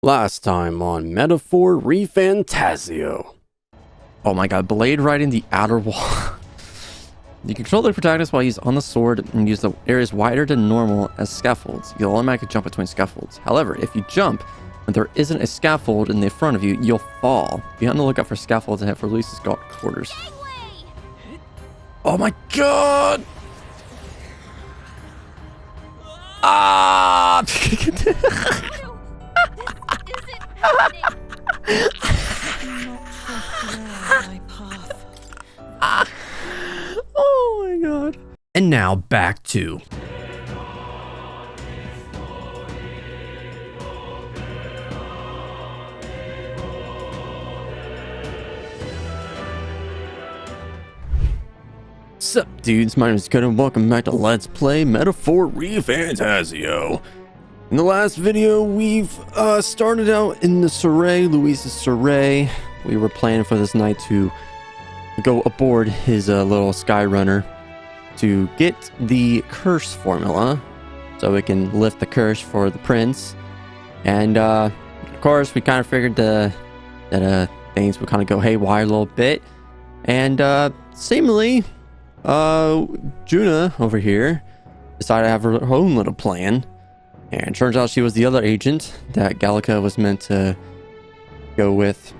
Last time on Metaphor ReFantazio. Oh my god, blade riding the outer wall. You control the protagonist while he's on the sword and use the areas wider than normal as scaffolds. You'll automatically jump between scaffolds. However, if you jump and there isn't a scaffold in the front of you, you'll fall. Be on the lookout for scaffolds and head for Luis's quarters. Oh my god! Ah! Oh my god. And now back to Sup dudes, my name is Dakota and welcome back to Let's Play Metaphor ReFantazio. In the last video, we've started out in the Surrey, Luis's Surrey. We were planning for this night to go aboard his little sky runner to get the curse formula so we can lift the curse for the prince. And of course, we kind of figured that things would kind of go haywire a little bit. And seemingly, Juna over here decided to have her own little plan. And it turns out she was the other agent that Gallica was meant to go with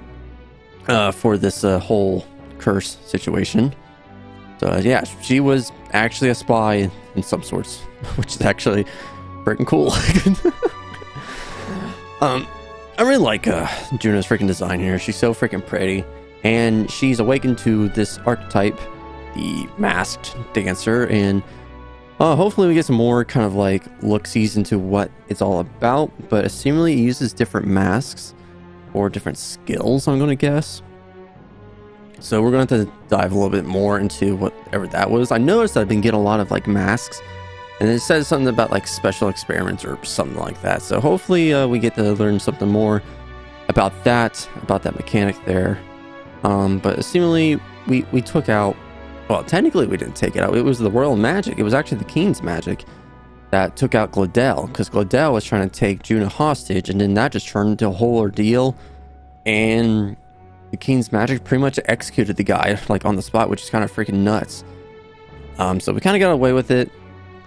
for this whole curse situation. So yeah, she was actually a spy in some sorts, which is actually freaking cool. I really like Juna's freaking design here. She's so freaking pretty, and she's awakened to this archetype, the masked dancer, and hopefully we get some more kind of like look-sees into what it's all about. But it seemingly uses different masks or different skills, I'm gonna guess. So we're going to have to dive a little bit more into whatever that was. I noticed that I've been getting a lot of like masks, and it says something about like special experiments or something like that. So hopefully we get to learn something more about that mechanic there. But seemingly we took out, well, technically we didn't take it out. It was the royal magic. It was actually the king's magic that took out Glendale, because Glendale was trying to take Juna hostage, and then that just turned into a whole ordeal, and the king's magic pretty much executed the guy like on the spot, which is kind of freaking nuts. So we kind of got away with it,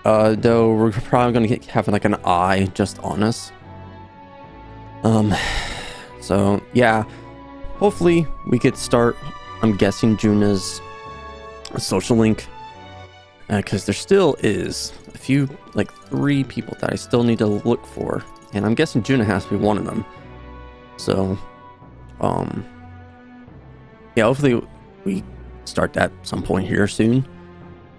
though we're probably going to have like an eye just on us. So yeah, hopefully we could start, I'm guessing, Juna's social link, because there still is a few, like 3 people that I still need to look for, and I'm guessing Juna has to be one of them. So yeah, hopefully we start that some point here soon.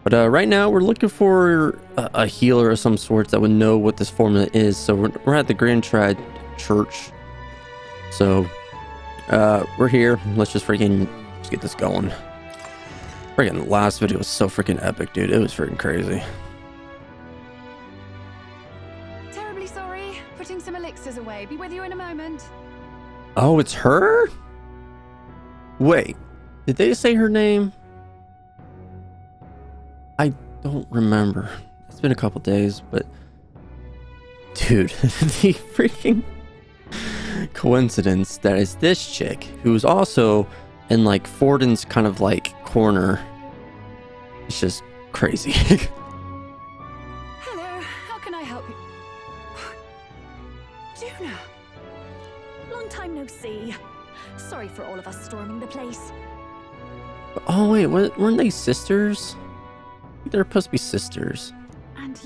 But right now we're looking for a healer of some sorts that would know what this formula is. So we're at the Grand Trad Church. So we're here. Let's just freaking get this going. Freaking last video was so freaking epic, dude. It was freaking crazy. Terribly sorry. Putting some elixirs away. Be with you in a moment. Oh, it's her? Wait, did they say her name? I don't remember. It's been a couple days, but dude, the freaking coincidence that is this chick who's also in like Forden's kind of like corner. It's just crazy. Hello, how can I help you? Juna! Long time no see. Sorry for all of us storming the place. Oh wait, weren't they sisters? I think they're supposed to be sisters. And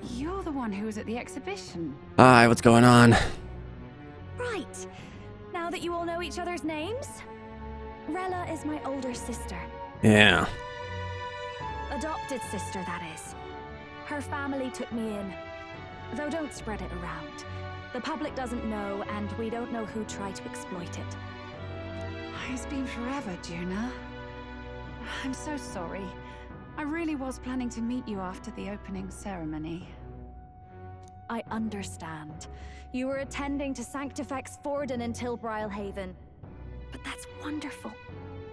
you're the one who was at the exhibition. Hi, what's going on? Right. Now that you all know each other's names, Rella is my older sister. Yeah. Adopted sister, that is. Her family took me in. Though don't spread it around. The public doesn't know, and we don't know who tried to exploit it. It's been forever, Juna. I'm so sorry. I really was planning to meet you after the opening ceremony. I understand. You were attending to Sanctifex Forden in Tilbrylehaven. But that's wonderful.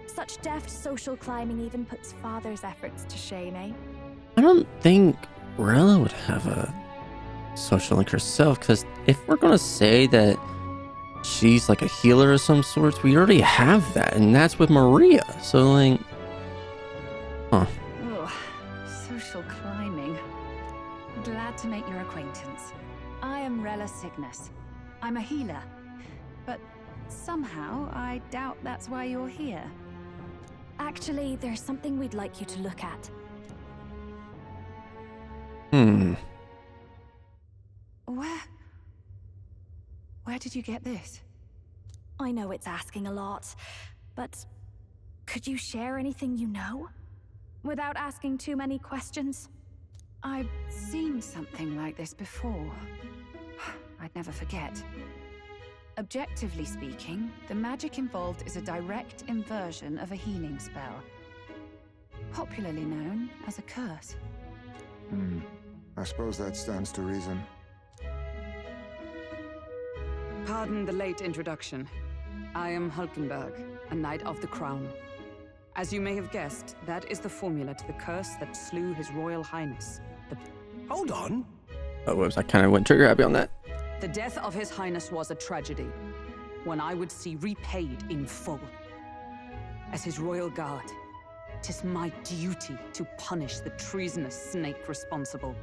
Such deft social climbing even puts father's efforts to shame, eh? I don't think Rella would have a social link herself, because if we're gonna say that she's like a healer of some sorts, we already have that, and that's with Maria. So like, huh? Ugh, social climbing. Glad to make your acquaintance. I am Rella Cygnus. I'm a healer, but somehow I doubt that's why you're here. Actually, there's something we'd like you to look at. Where did you get this? I know it's asking a lot, but could you share anything you know? Without asking too many questions? I've seen something like this before. I'd never forget. Objectively speaking, the magic involved is a direct inversion of a healing spell, popularly known as a curse. I suppose that stands to reason. Pardon the late introduction. I am Hulkenberg, a Knight of the Crown. As you may have guessed, that is the formula to the curse that slew His Royal Highness. Hold on. Oh, whoops, I kind of went trigger happy on that. The death of His Highness was a tragedy, one I would see repaid in full. As his royal guard, 'tis my duty to punish the treasonous snake responsible.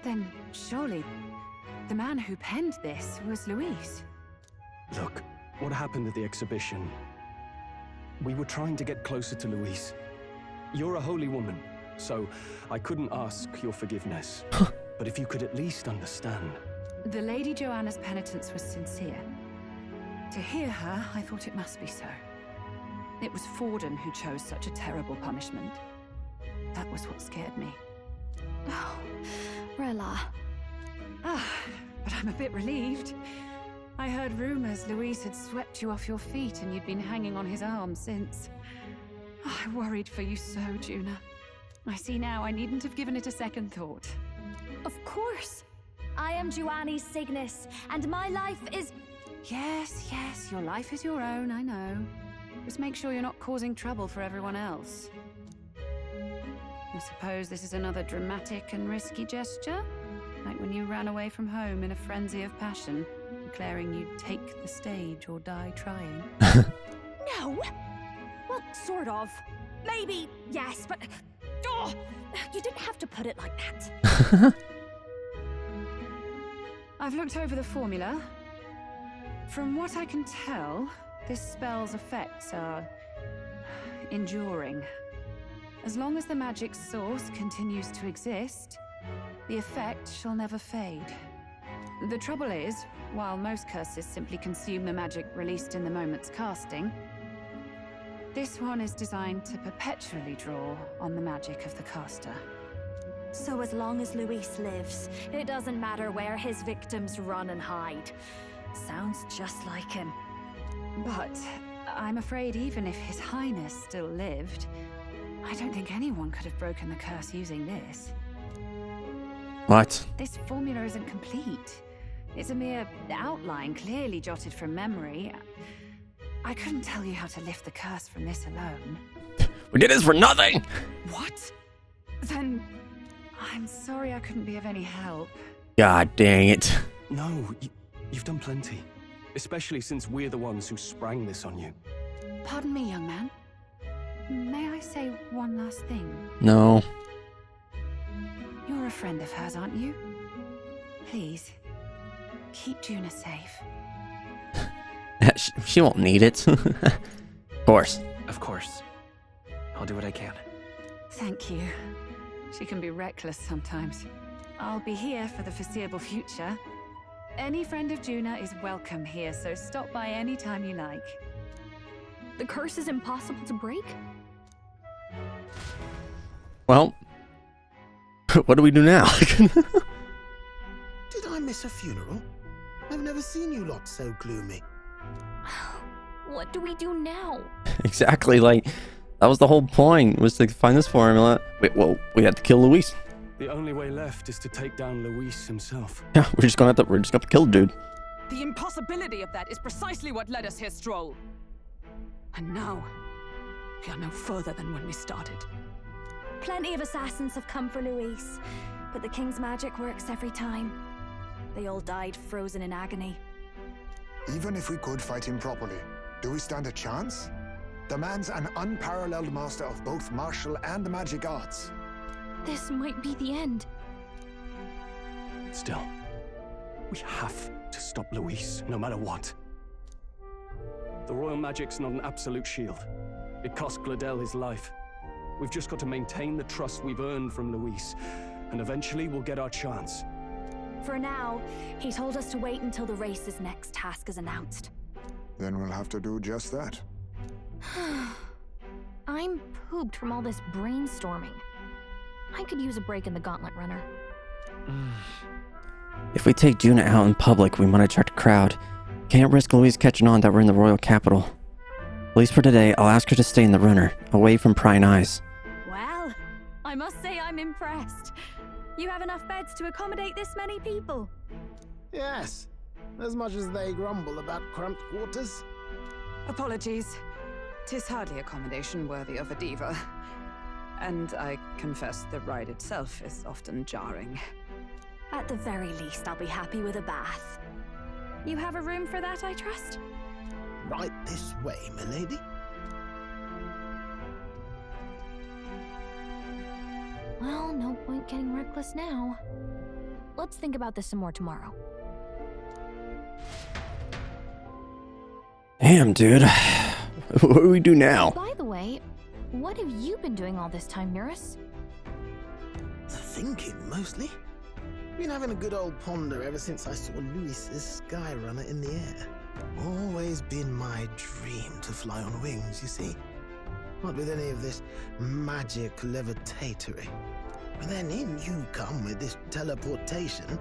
Then surely the man who penned this was Luis. Look, what happened at the exhibition? We were trying to get closer to Louise. You're a holy woman, so I couldn't ask your forgiveness. But if you could at least understand. The Lady Joanna's penitence was sincere. To hear her, I thought it must be so. It was Forden who chose such a terrible punishment. That was what scared me. Oh, Rella. But I'm a bit relieved. I heard rumors Luis had swept you off your feet and you'd been hanging on his arm since. I worried for you so, Juna. I see now I needn't have given it a second thought. Of course. I am Joanni Cygnus, and my life is... Yes, your life is your own, I know. Just make sure you're not causing trouble for everyone else. I suppose this is another dramatic and risky gesture? Like when you ran away from home in a frenzy of passion, declaring you'd take the stage or die trying. No! Well, sort of. Maybe, yes, but... Oh, you didn't have to put it like that. I've looked over the formula. From what I can tell, this spell's effects are enduring. As long as the magic's source continues to exist, the effect shall never fade. The trouble is, while most curses simply consume the magic released in the moment's casting, this one is designed to perpetually draw on the magic of the caster. So as long as Luis lives, it doesn't matter where his victims run and hide. Sounds just like him. But I'm afraid even if His Highness still lived, I don't think anyone could have broken the curse using this. What? This formula isn't complete. It's a mere outline, clearly jotted from memory. I couldn't tell you how to lift the curse from this alone. We did this for nothing! What? Then... I'm sorry I couldn't be of any help. God dang it. No, you've done plenty. Especially since we're the ones who sprang this on you. Pardon me, young man. May I say one last thing? No. You're a friend of hers, aren't you? Please, keep Juna safe. She won't need it. Of course. Of course. I'll do what I can. Thank you. She can be reckless sometimes. I'll be here for the foreseeable future. Any friend of Juna is welcome here, so stop by any time you like. The curse is impossible to break? Well, what do we do now? Did I miss a funeral? I've never seen you lot so gloomy. What do we do now? Exactly, like, that was the whole point, was to find this formula. Wait, well, we had to kill Luis. The only way left is to take down Luis himself. Yeah, we're just gonna have to kill the dude. The impossibility of that is precisely what led us here, Stroll. And now, we are no further than when we started. Plenty of assassins have come for Luis, but the king's magic works every time. They all died frozen in agony. Even if we could fight him properly, do we stand a chance? The man's an unparalleled master of both martial and magic arts. This might be the end. Still, we have to stop Luis, no matter what. The royal magic's not an absolute shield. It cost Gladel his life. We've just got to maintain the trust we've earned from Luis, and eventually we'll get our chance. For now, he told us to wait until the race's next task is announced. Then we'll have to do just that. I'm pooped from all this brainstorming. I could use a break in the gauntlet runner. If we take Juna out in public, we might attract a crowd. Can't risk Louise catching on that we're in the royal capital. At least for today, I'll ask her to stay in the runner, away from prying eyes. Well, I must say I'm impressed. You have enough beds to accommodate this many people? Yes, as much as they grumble about cramped quarters. Apologies. 'Tis hardly accommodation worthy of a diva. And I confess the ride itself is often jarring. At the very least, I'll be happy with a bath. You have a room for that, I trust? Right this way, milady. Well, no point getting reckless now. Let's think about this some more tomorrow. Damn, dude. What do we do now? By the way, what have you been doing all this time, Eurus? Thinking, mostly. Been having a good old ponder ever since I saw Luis's Skyrunner in the air. Always been my dream to fly on wings, you see. Not with any of this magic levitatory. But then in you come with this teleportation.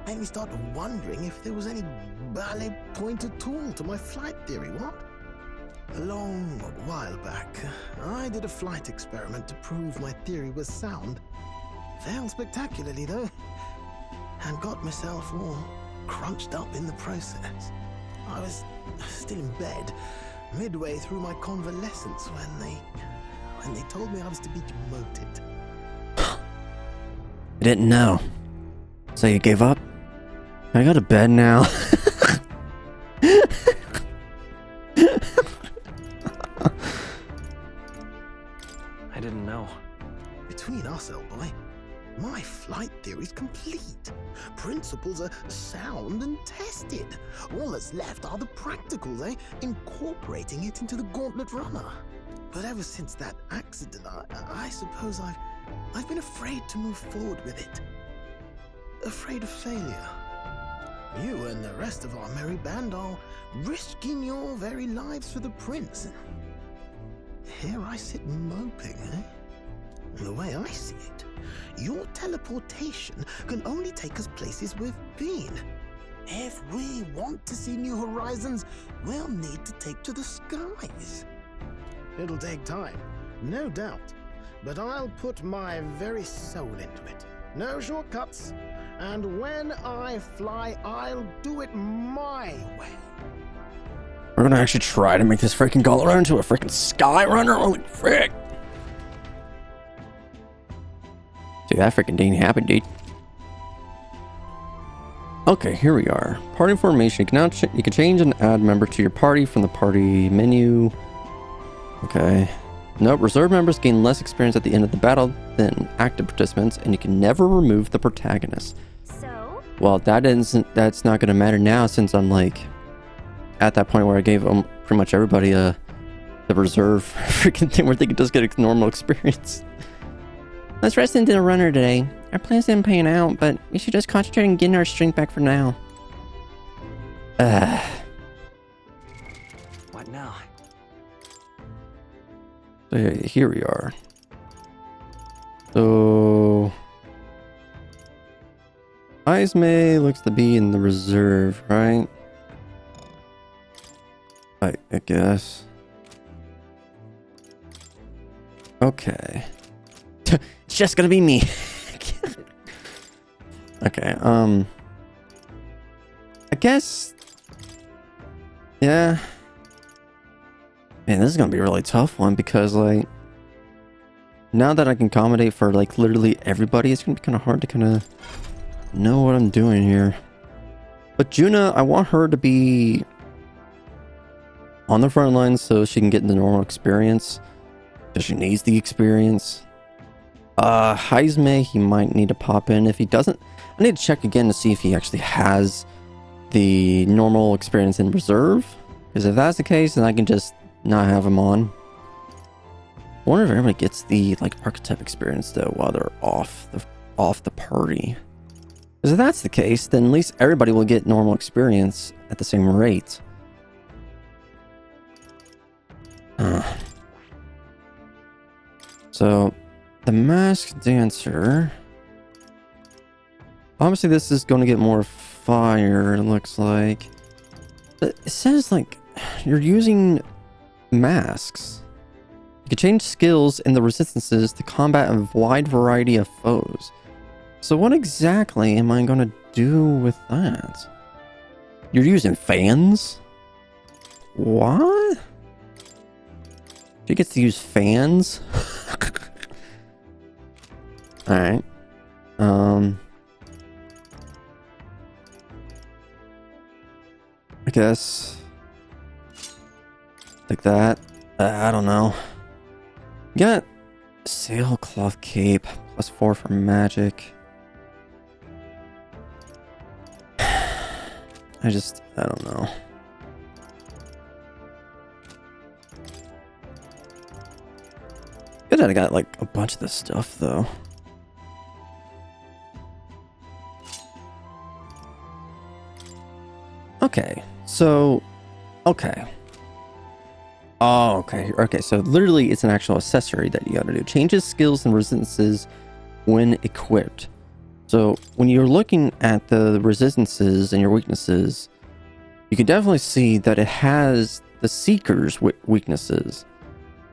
Made me start wondering if there was any ballet point at all to my flight theory, what? A long while back, I did a flight experiment to prove my theory was sound. Failed spectacularly, though, and got myself all crunched up in the process. I was still in bed, midway through my convalescence, when they told me I was to be demoted. I didn't know. So you gave up? Can I go to bed now? I didn't know. Between us, old boy, my flight theory's complete. Principles are sound and tested. All that's left are the practicals, incorporating it into the gauntlet runner. But ever since that accident, I suppose I've been afraid to move forward with it. Afraid of failure. You and the rest of our merry band are risking your very lives for the prince. Here I sit moping, The way I see it, your teleportation can only take us places we've been. If we want to see new horizons, we'll need to take to the skies. It'll take time, no doubt, but I'll put my very soul into it. No shortcuts, and when I fly, I'll do it my way. We're gonna actually try to make this freaking gauntlet runner into a freaking sky runner? Holy frick. Dude, that freaking didn't happen, dude. Okay, here we are. Party formation. You can now you can change and add member to your party from the party menu. Okay. Nope, reserve members gain less experience at the end of the battle than active participants, and you can never remove the protagonist. So? Well, that's not gonna matter now, since I'm like at that point where I gave pretty much everybody the reserve freaking thing where they could just get a normal experience. Let's rest into the runner today. Our plans didn't pan out, but we should just concentrate on getting our strength back for now. What now? So yeah, here we are. So Ismay looks to be in the reserve, right? I guess. Okay. It's just gonna be me. Okay, I guess. Yeah. Man, this is gonna be a really tough one because, like, now that I can accommodate for, like, literally everybody, it's gonna be kind of hard to kind of know what I'm doing here. But Juna, I want her to be on the front lines so she can get the normal experience. Because she needs the experience. Heisme, he might need to pop in. If he doesn't, I need to check again to see if he actually has the normal experience in reserve. Because if that's the case, then I can just not have him on. I wonder if everybody gets the like archetype experience though while they're off the party. Because if that's the case, then at least everybody will get normal experience at the same rate. So, the masked dancer. Obviously, this is going to get more fire, it looks like. But it says, like, you're using masks. You can change skills and the resistances to combat a wide variety of foes. So, what exactly am I going to do with that? You're using fans? What? She gets to use fans? Alright. I guess. Like that. I don't know. You got sailcloth cape. +4 for magic. I don't know. Good that I got like a bunch of this stuff though. Okay, so okay. Oh, okay, so literally it's an actual accessory that you gotta do. Changes skills and resistances when equipped. So when you're looking at the resistances and your weaknesses, you can definitely see that it has the Seeker's weaknesses.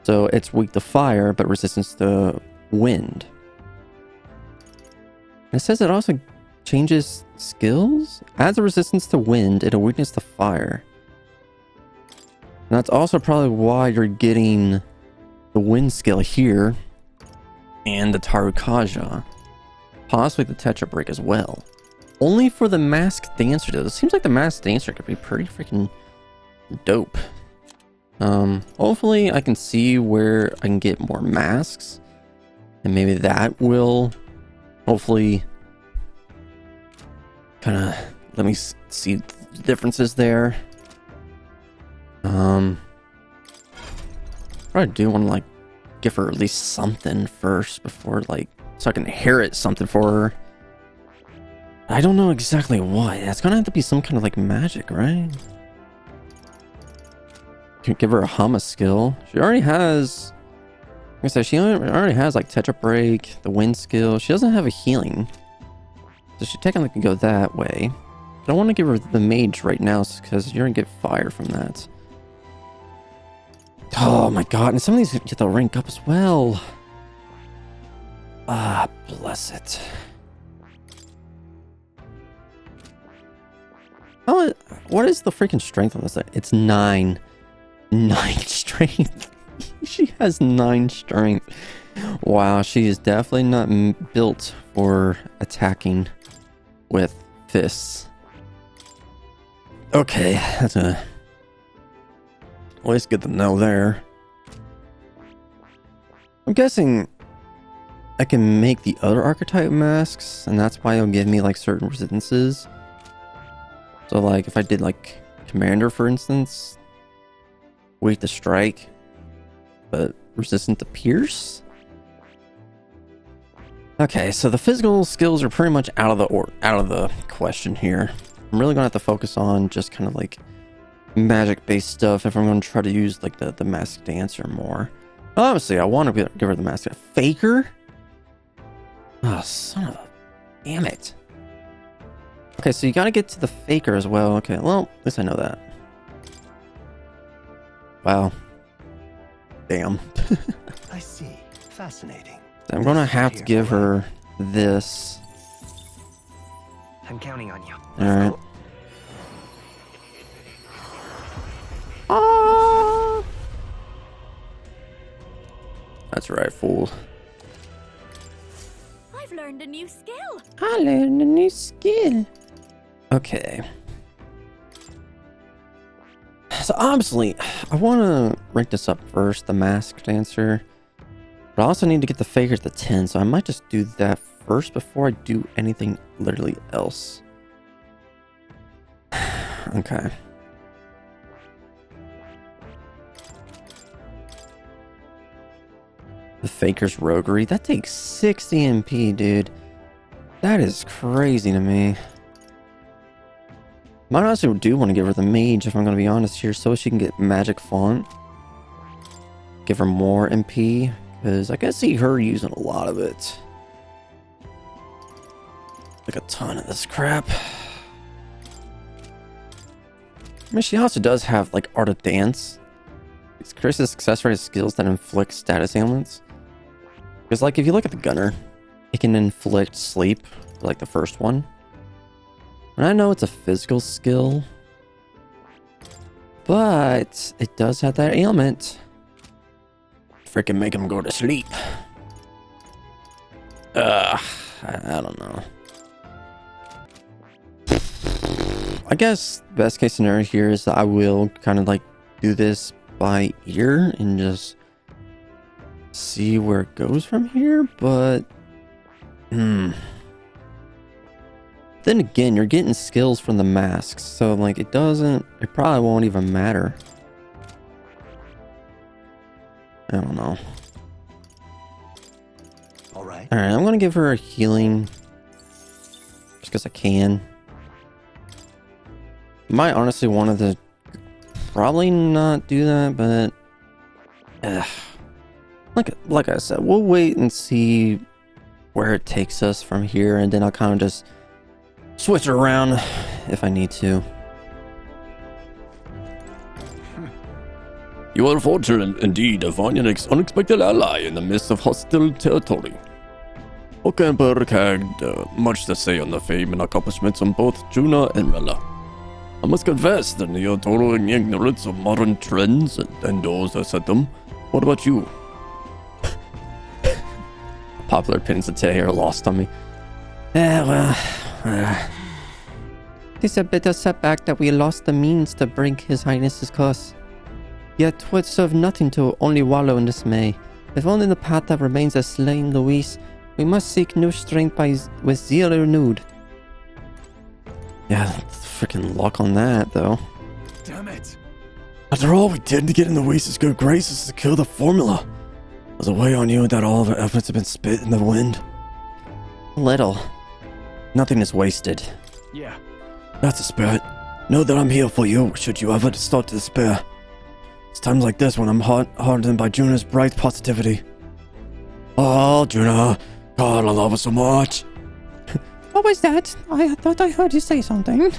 So it's weak to fire, but resistance to wind. And it says it also changes skills? Adds a resistance to wind and a weakness to fire. And that's also probably why you're getting the wind skill here and the Tarukaja. Possibly the Tetra Break as well. Only for the masked dancer though. It seems like the masked dancer could be pretty freaking dope. Hopefully I can see where I can get more masks. And maybe that will hopefully kind of let me see the differences there. I do want to like give her at least something first before like so I can inherit something for her. I don't know exactly what. It's gonna have to be some kind of like magic, right? Can give her a Hama skill. She already has. Like I said, she already has like Tetra Break, the wind skill. She doesn't have a healing, so she technically can go that way. I don't want to give her the mage right now because you're gonna get fire from that. Oh my god! And some of these get to rank up as well. Ah, bless it. Oh, what is the freaking strength on this thing? It's 9. 9 strength. She has 9 strength. Wow, she is definitely not built for attacking with fists. Okay, that's always good to know there. I'm guessing I can make the other archetype masks, and that's why it'll give me like certain resistances. So like if I did like Commander, for instance, weak to strike, but resistant to pierce. Okay, so the physical skills are pretty much out of the question here. I'm really gonna have to focus on just kind of like magic based stuff if I'm gonna try to use like the masked dancer more. Obviously, I want to give her the mask. Faker? Oh, son of a damn it. Okay, so you gotta get to the faker as well. Okay, well, at least I know that. Wow. Damn. I see. Fascinating. So I'm gonna have to give her this. I'm counting on you. Alright. Ah! That's right, fool. I've learned learned a new skill. I learned a new skill. Okay. So obviously, I want to rank this up first, the masked dancer. But I also need to get the faker at the 10, so I might just do that first before I do anything literally else. Okay. The faker's roguery, that takes 60 MP, dude. That is crazy to me. Might also do want to give her the mage, if I'm going to be honest here, so she can get magic font. Give her more MP, because I can see her using a lot of it. Like a ton of this crap. I mean, she also does have, like, Art of Dance. It creates a success rate of skills that inflict status ailments. Because, like, if you look at the gunner, it can inflict sleep, like the first one. And I know it's a physical skill, but it does have that ailment. Freaking make him go to sleep. I don't know. I guess best case scenario here is that I will kind of like do this by ear and just see where it goes from here, but then again, you're getting skills from the masks, so like it probably won't even matter. I don't know. Alright, I'm gonna give her a healing just because I can. Might honestly wanted to probably not do that, but like I said, we'll wait and see where it takes us from here, and then I'll kind of just switch it around if I need to. You are fortunate indeed to find an unexpected ally in the midst of hostile territory. Okenberg had much to say on the fame and accomplishments of both Juna and Rella. I must confess that you're total ignorance of modern trends and those that set them. What about you? Popular opinions of today are lost on me. It's a bitter setback that we lost the means to bring His Highness's cause. Yet 'twould serve nothing to only wallow in dismay. If only the path that remains has slain Luis, we must seek new strength with zeal renewed. Yeah, freaking luck on that, though. Damn it! After all we did to get in Luis's good graces to kill the formula. There's a way on you that all of our efforts have been spit in the wind. Little. Nothing is wasted. Yeah. That's the spirit. Know that I'm here for you, should you ever start to despair. It's times like this when I'm hardened by Juna's bright positivity. Oh, Juna. God, I love her so much. What was that? I thought I heard you say something.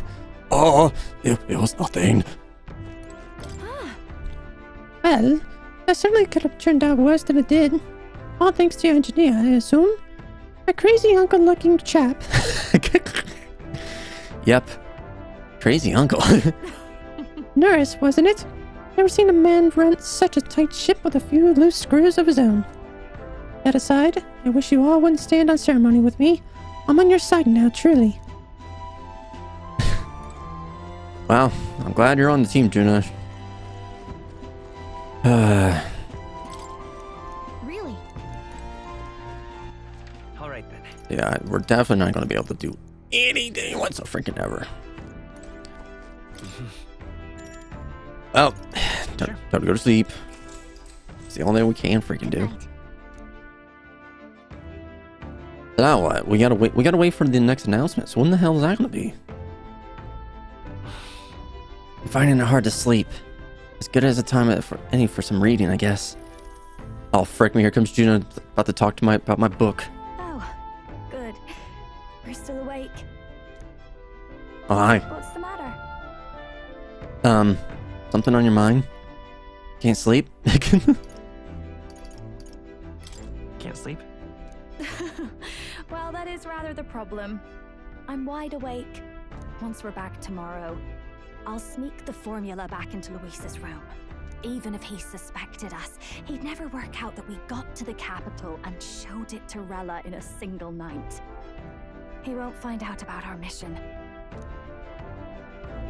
Oh, it was nothing. Well, that certainly could have turned out worse than it did. All thanks to your engineer, I assume. A crazy uncle-looking chap. Yep. Crazy uncle. Nurse, wasn't it? Never seen a man run such a tight ship with a few loose screws of his own. That aside, I wish you all wouldn't stand on ceremony with me. I'm on your side now, truly. Well, I'm glad you're on the team, Juna. Really? alright then. Yeah, we're definitely not going to be able to do anything whatsoever. Well, time to go to sleep. It's the only thing we can freaking do. Now what? We gotta wait for the next announcement. So when the hell is that gonna be? I'm finding it hard to sleep. As good as a time for some reading, I guess. Oh frick me! Here comes Juna about to talk to about my book. Oh, good. We're still awake. Oh hi. What's the matter? Something on your mind? Can't sleep? Can't sleep? Well, that is rather the problem. I'm wide awake. Once we're back tomorrow, I'll sneak the formula back into Luis's room. Even if he suspected us, he'd never work out that we got to the capital and showed it to Rella in a single night. He won't find out about our mission.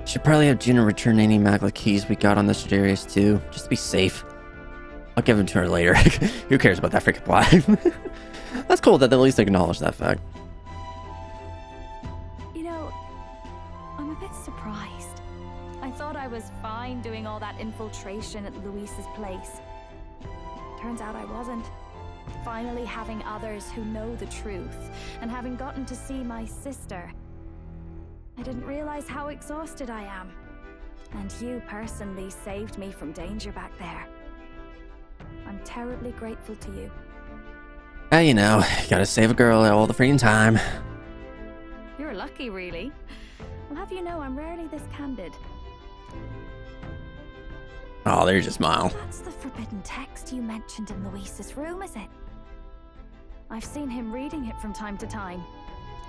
Should probably have Juno return any Magla keys we got on the Sidarius too, just to be safe. I'll give them to her later. Who cares about that freaking plot? That's cool that they at least acknowledge that fact. You know, I'm a bit surprised. I thought I was fine doing all that infiltration at Luis's place. Turns out I wasn't. Finally having others who know the truth, and having gotten to see my sister. I didn't realize how exhausted I am. And you personally saved me from danger back there. I'm terribly grateful to you. You know, you gotta save a girl all the freaking time. You're lucky, really. I'll have you know I'm rarely this candid. Oh, there's your smile. That's the forbidden text you mentioned in Luis's room, is it? I've seen him reading it from time to time.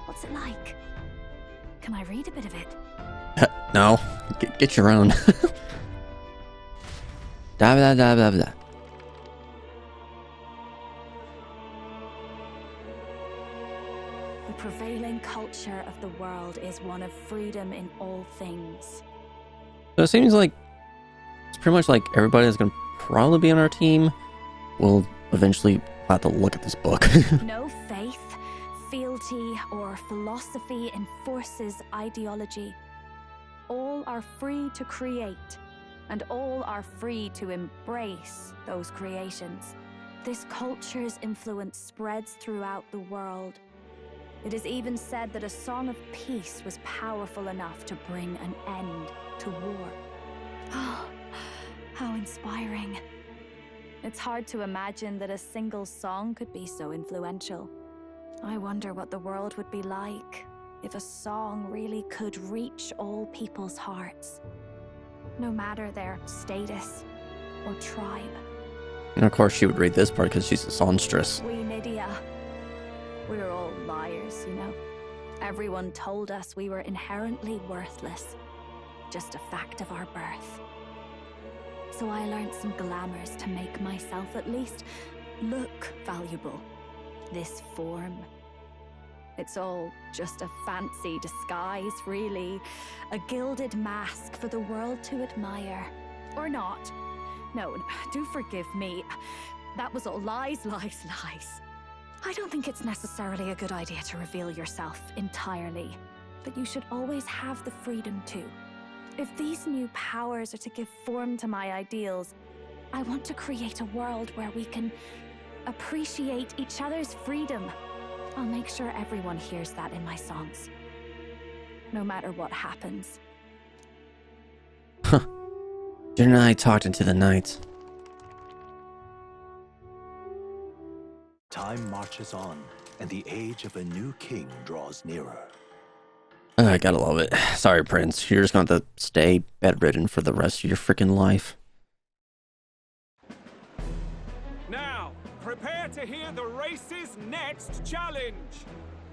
What's it like? Can I read a bit of it? No, get your own. Da da da da da. The prevailing culture of the world is one of freedom in all things. So it seems like it's pretty much like everybody that's gonna probably be on our team will eventually have to look at this book. No faith, fealty, or philosophy enforces ideology. All are free to create, and all are free to embrace those creations. This culture's influence spreads throughout the world. It is even said that a song of peace was powerful enough to bring an end to war. Oh, how inspiring. It's hard to imagine that a single song could be so influential. I wonder what the world would be like if a song really could reach all people's hearts, no matter their status or tribe. And of course she would read this part because she's a songstress. We Nydia, we're all liars, you know. Everyone told us we were inherently worthless, just a fact of our birth. So I learned some glamours to make myself at least look valuable. This form. It's all just a fancy disguise, really. A gilded mask for the world to admire. Or not. No, do forgive me. That was all lies, lies, lies. I don't think it's necessarily a good idea to reveal yourself entirely, but you should always have the freedom to. If these new powers are to give form to my ideals, I want to create a world where we can appreciate each other's freedom. I'll make sure everyone hears that in my songs, no matter what happens. Huh. Jen and I talked into the night. Time marches on, and the age of a new king draws nearer. I gotta love it. Sorry, Prince. You're just going to have to stay bedridden for the rest of your freaking life. Now, prepare to hear the race's next challenge.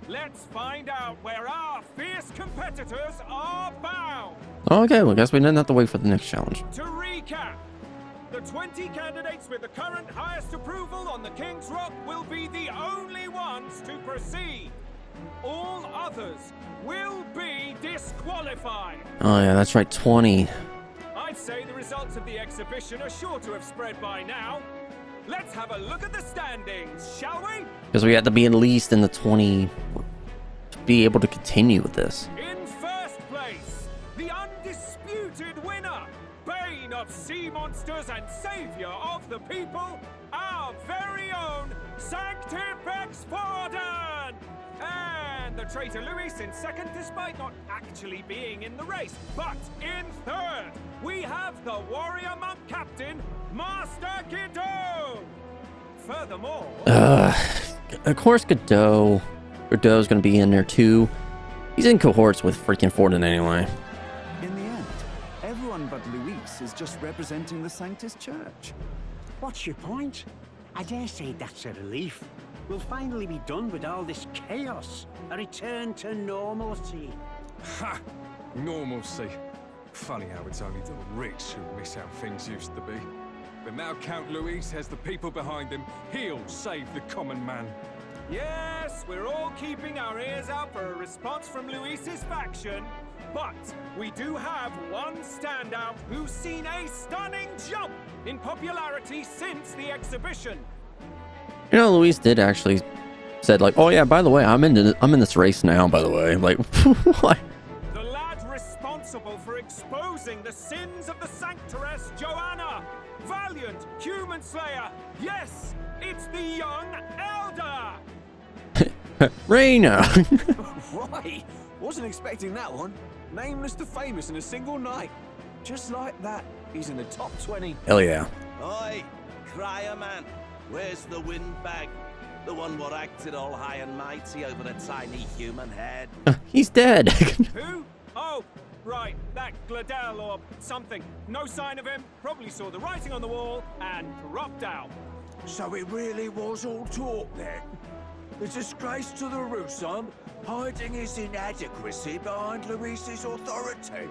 Let's find out where our fierce competitors are bound. Okay, well, I guess we didn't have to wait for the next challenge. To recap, the 20 candidates with the current highest approval on the King's Rock will be the only ones to proceed. All others will be disqualified. Oh yeah, that's right, 20. I'd say the results of the exhibition are sure to have spread by now. Let's have a look at the standings, shall we? Because we had to be at least in the 20 to be able to continue with this. In first place, the undisputed winner, bane of sea monsters and savior of the people, our very own Sanctifex Forden! And the traitor Luis in second, despite not actually being in the race. But in third, we have the warrior monk captain, Master Godot. Furthermore... of course Godot's going to be in there too. He's in cohorts with freaking Forden anyway. In the end, everyone but Luis is just representing the Sanctus Church. What's your point? I dare say that's a relief. We'll finally be done with all this chaos. A return to normalcy. Ha! Normalcy. Funny how it's only the rich who miss how things used to be. But now Count Luis has the people behind him. He'll save the common man. Yes, we're all keeping our ears out for a response from Luis's faction. But we do have one standout who's seen a stunning jump in popularity since the exhibition. You know, Luis did actually said like, "Oh yeah, by the way, I'm in this race now." By the way, like, what? The lad responsible for exposing the sins of the Sanctoress Joanna, valiant human slayer. Yes, it's the young elder. Reina. Right, wasn't expecting that one. Nameless to famous in a single night. Just like that, he's in the top 20. Hell yeah. Oi, crier man, where's the windbag? The one what acted all high and mighty over a tiny human head. He's dead. Who? Oh, right, that Gladell or something. No sign of him, probably saw the writing on the wall and dropped out. So it really was all talk then? The disgrace to the Rusum, hiding his inadequacy behind Luis's authority.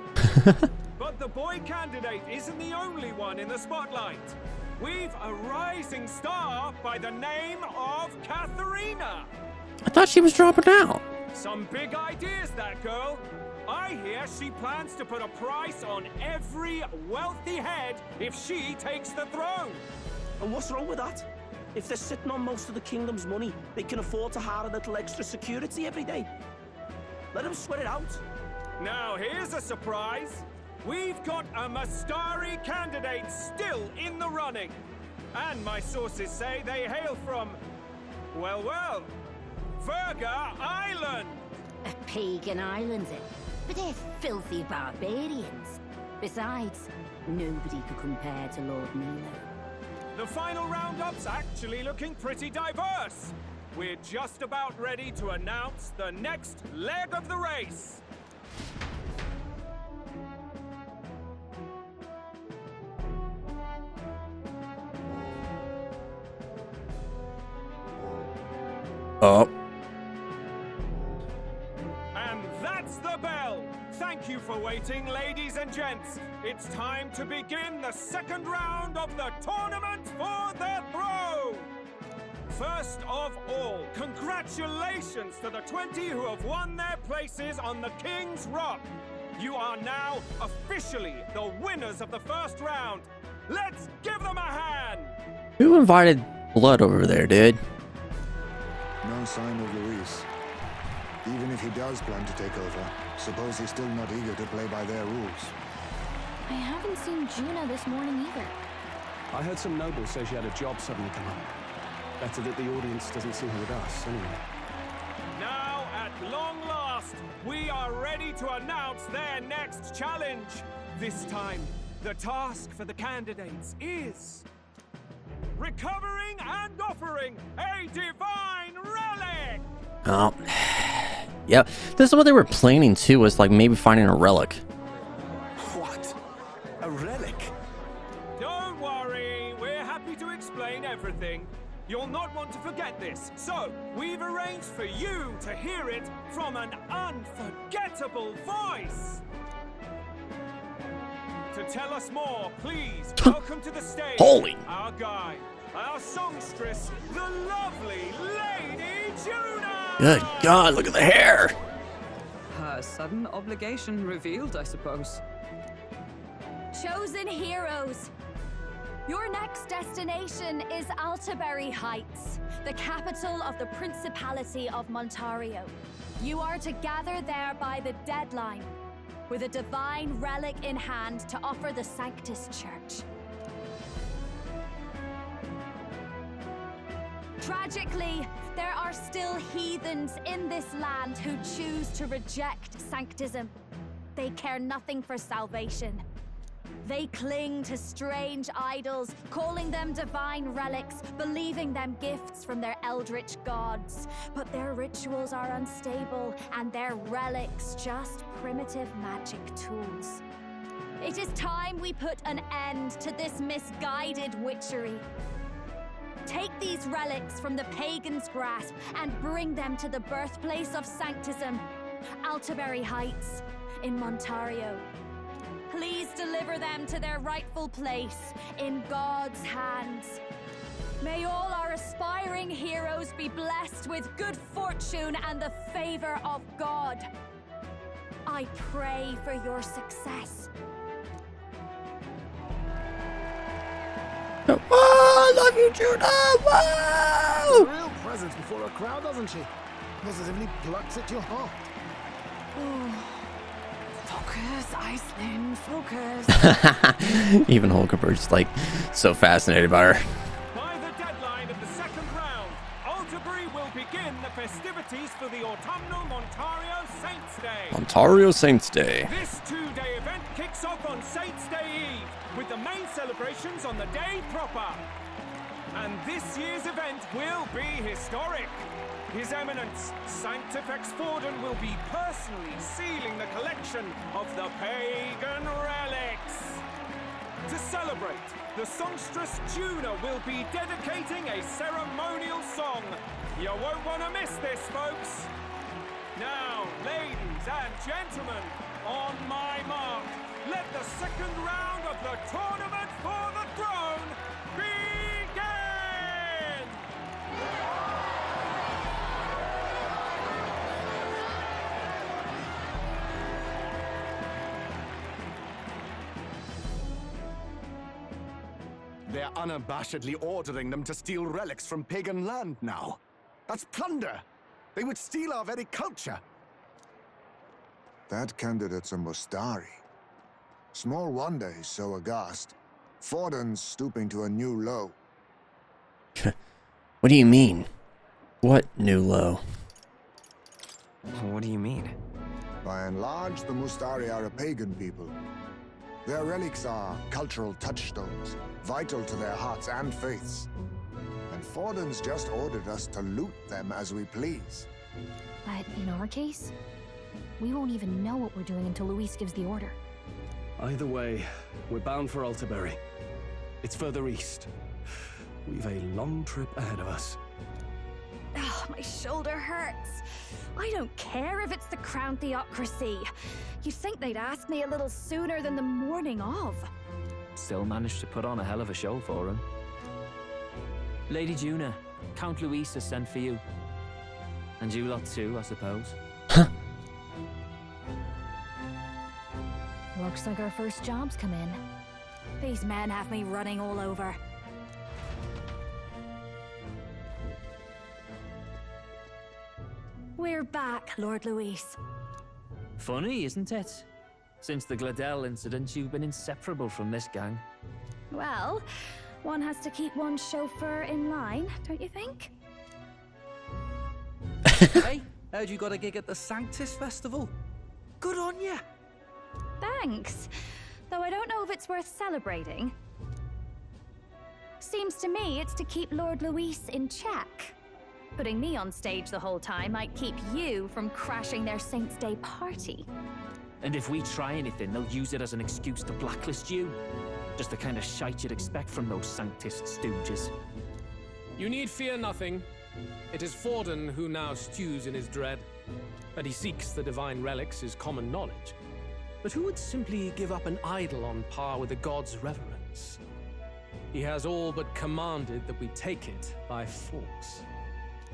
But the boy candidate isn't the only one in the spotlight. We've a rising star by the name of Katharina. I thought she was dropping out. Some big ideas, that girl. I hear she plans to put a price on every wealthy head if she takes the throne. And what's wrong with that? If they're sitting on most of the kingdom's money, they can afford to hire a little extra security every day. Let them sweat it out. Now here's a surprise. We've got a Mastari candidate still in the running. And my sources say they hail from, well, Verga Island. A pagan island, but they're filthy barbarians. Besides, nobody could compare to Lord Nilo. The final roundup's actually looking pretty diverse. We're just about ready to announce the next leg of the race. Oh. And that's the bell. Thank you for waiting, ladies and gents. It's time to begin the second round of the tournament for the throne. First of all, congratulations to the 20 who have won their places on the King's Rock. You are now officially the winners of the first round. Let's give them a hand. Who invited Blood over there, dude? No sign of Luis. Even if he does plan to take over, suppose he's still not eager to play by their rules. I haven't seen Juna this morning either. I heard some nobles say she had a job suddenly come up. Better that the audience doesn't see her with us, anyway. Now, at long last, we are ready to announce their next challenge. This time, the task for the candidates is recovering and offering a divine relic. Oh. Yep. This is what they were planning too, was like maybe finding a relic. What? A relic? Don't worry, we're happy to explain everything. You'll not want to forget this, so we've arranged for you to hear it from an unforgettable voice. To tell us more, please welcome to the stage our guide, our songstress, the lovely Lady Juna! Good God, look at the hair! Her sudden obligation revealed, I suppose. Chosen heroes! Your next destination is Altaberry Heights, the capital of the Principality of Montario. You are to gather there by the deadline, with a divine relic in hand to offer the Sanctus Church. Tragically, there are still heathens in this land who choose to reject Sanctism. They care nothing for salvation. They cling to strange idols, calling them divine relics, believing them gifts from their eldritch gods. But their rituals are unstable, and their relics just primitive magic tools. It is time we put an end to this misguided witchery. Take these relics from the pagan's grasp and bring them to the birthplace of Sanctism, Altaberry Heights in Montario. please deliver them to their rightful place in God's hands. May all our aspiring heroes be blessed with good fortune and the favor of God. I pray for your success. Oh, I love you, Juna! Whoa! A real presence before a crowd, doesn't she? Positively plucks at your heart. Oh. Focus, Iceland, focus. Even Holgerberg's like so fascinated by her. By the deadline of the second round, Alderbury will begin the festivities for the autumnal Montario Saints Day. Ontario Saints Day. This two-day event kicks off on Saints Day Eve, with the main celebrations on the day proper. And this year's event will be historic. His Eminence, Sanctifex Forden, will be personally sealing the collection of the pagan relics. To celebrate, the songstress Juna will be dedicating a ceremonial song. You won't want to miss this, folks. Now, ladies and gentlemen, on my mark, let the second round of the tournament for the throne begin! They're unabashedly ordering them to steal relics from pagan land now. That's plunder. They would steal our very culture. That candidate's a Mustari. Small wonder he's so aghast. Forden's stooping to a new low. What do you mean? What new low? What do you mean? By and large, the Mustari are a pagan people. Their relics are cultural touchstones, vital to their hearts and faiths. And Forden's just ordered us to loot them as we please. But in our case, we won't even know what we're doing until Luis gives the order. Either way, we're bound for Alderbury. It's further east. We've a long trip ahead of us. Oh, my shoulder hurts. I don't care if it's the Crown Theocracy. You'd think they'd ask me a little sooner than the morning of. Still managed to put on a hell of a show for him. Lady Juna, Count Luis has sent for you. And you lot too, I suppose. Looks like our first job's come in. These men have me running all over. We're back, Lord Luis. Funny, isn't it? Since the Gladell incident, you've been inseparable from this gang. Well, one has to keep one's chauffeur in line, don't you think? Hey, heard you got a gig at the Sanctus Festival? Good on ya! Thanks. Though I don't know if it's worth celebrating. Seems to me it's to keep Lord Luis in check. Putting me on stage the whole time might keep you from crashing their Saints' Day party. And if we try anything, they'll use it as an excuse to blacklist you. Just the kind of shite you'd expect from those Sanctist stooges. You need fear nothing. It is Forden who now stews in his dread. That he seeks the divine relics is common knowledge. But who would simply give up an idol on par with the god's reverence? He has all but commanded that we take it by force.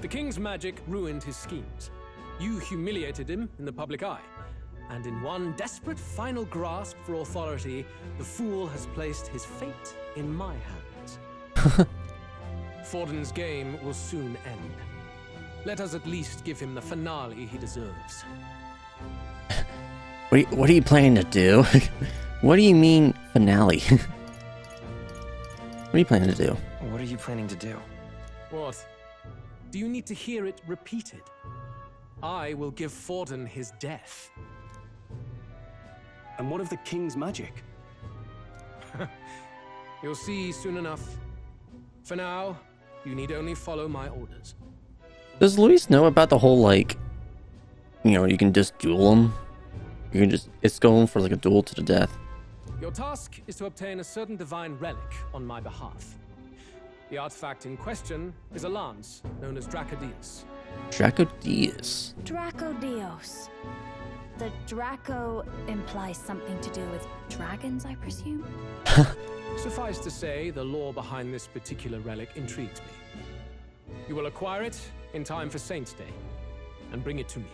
The king's magic ruined his schemes. You humiliated him in the public eye. And in one desperate final grasp for authority, the fool has placed his fate in my hands. Forden's game will soon end. Let us at least give him the finale he deserves. What are you planning to do? What do you mean, finale? What are you planning to do? What are you planning to do? What? Do you need to hear it repeated? I will give Forden his death. And what of the king's magic? You'll see soon enough. For now, you need only follow my orders. Does Luis know about the whole, like, you know, you can just duel him? You can just, it's going for like a duel to the death. Your task is to obtain a certain divine relic on my behalf. The artifact in question is a lance known as Dracodius. Dracodius. Dracodios. The Draco implies something to do with dragons, I presume? Suffice to say, the lore behind this particular relic intrigues me. You will acquire it in time for Saint's Day, and bring it to me.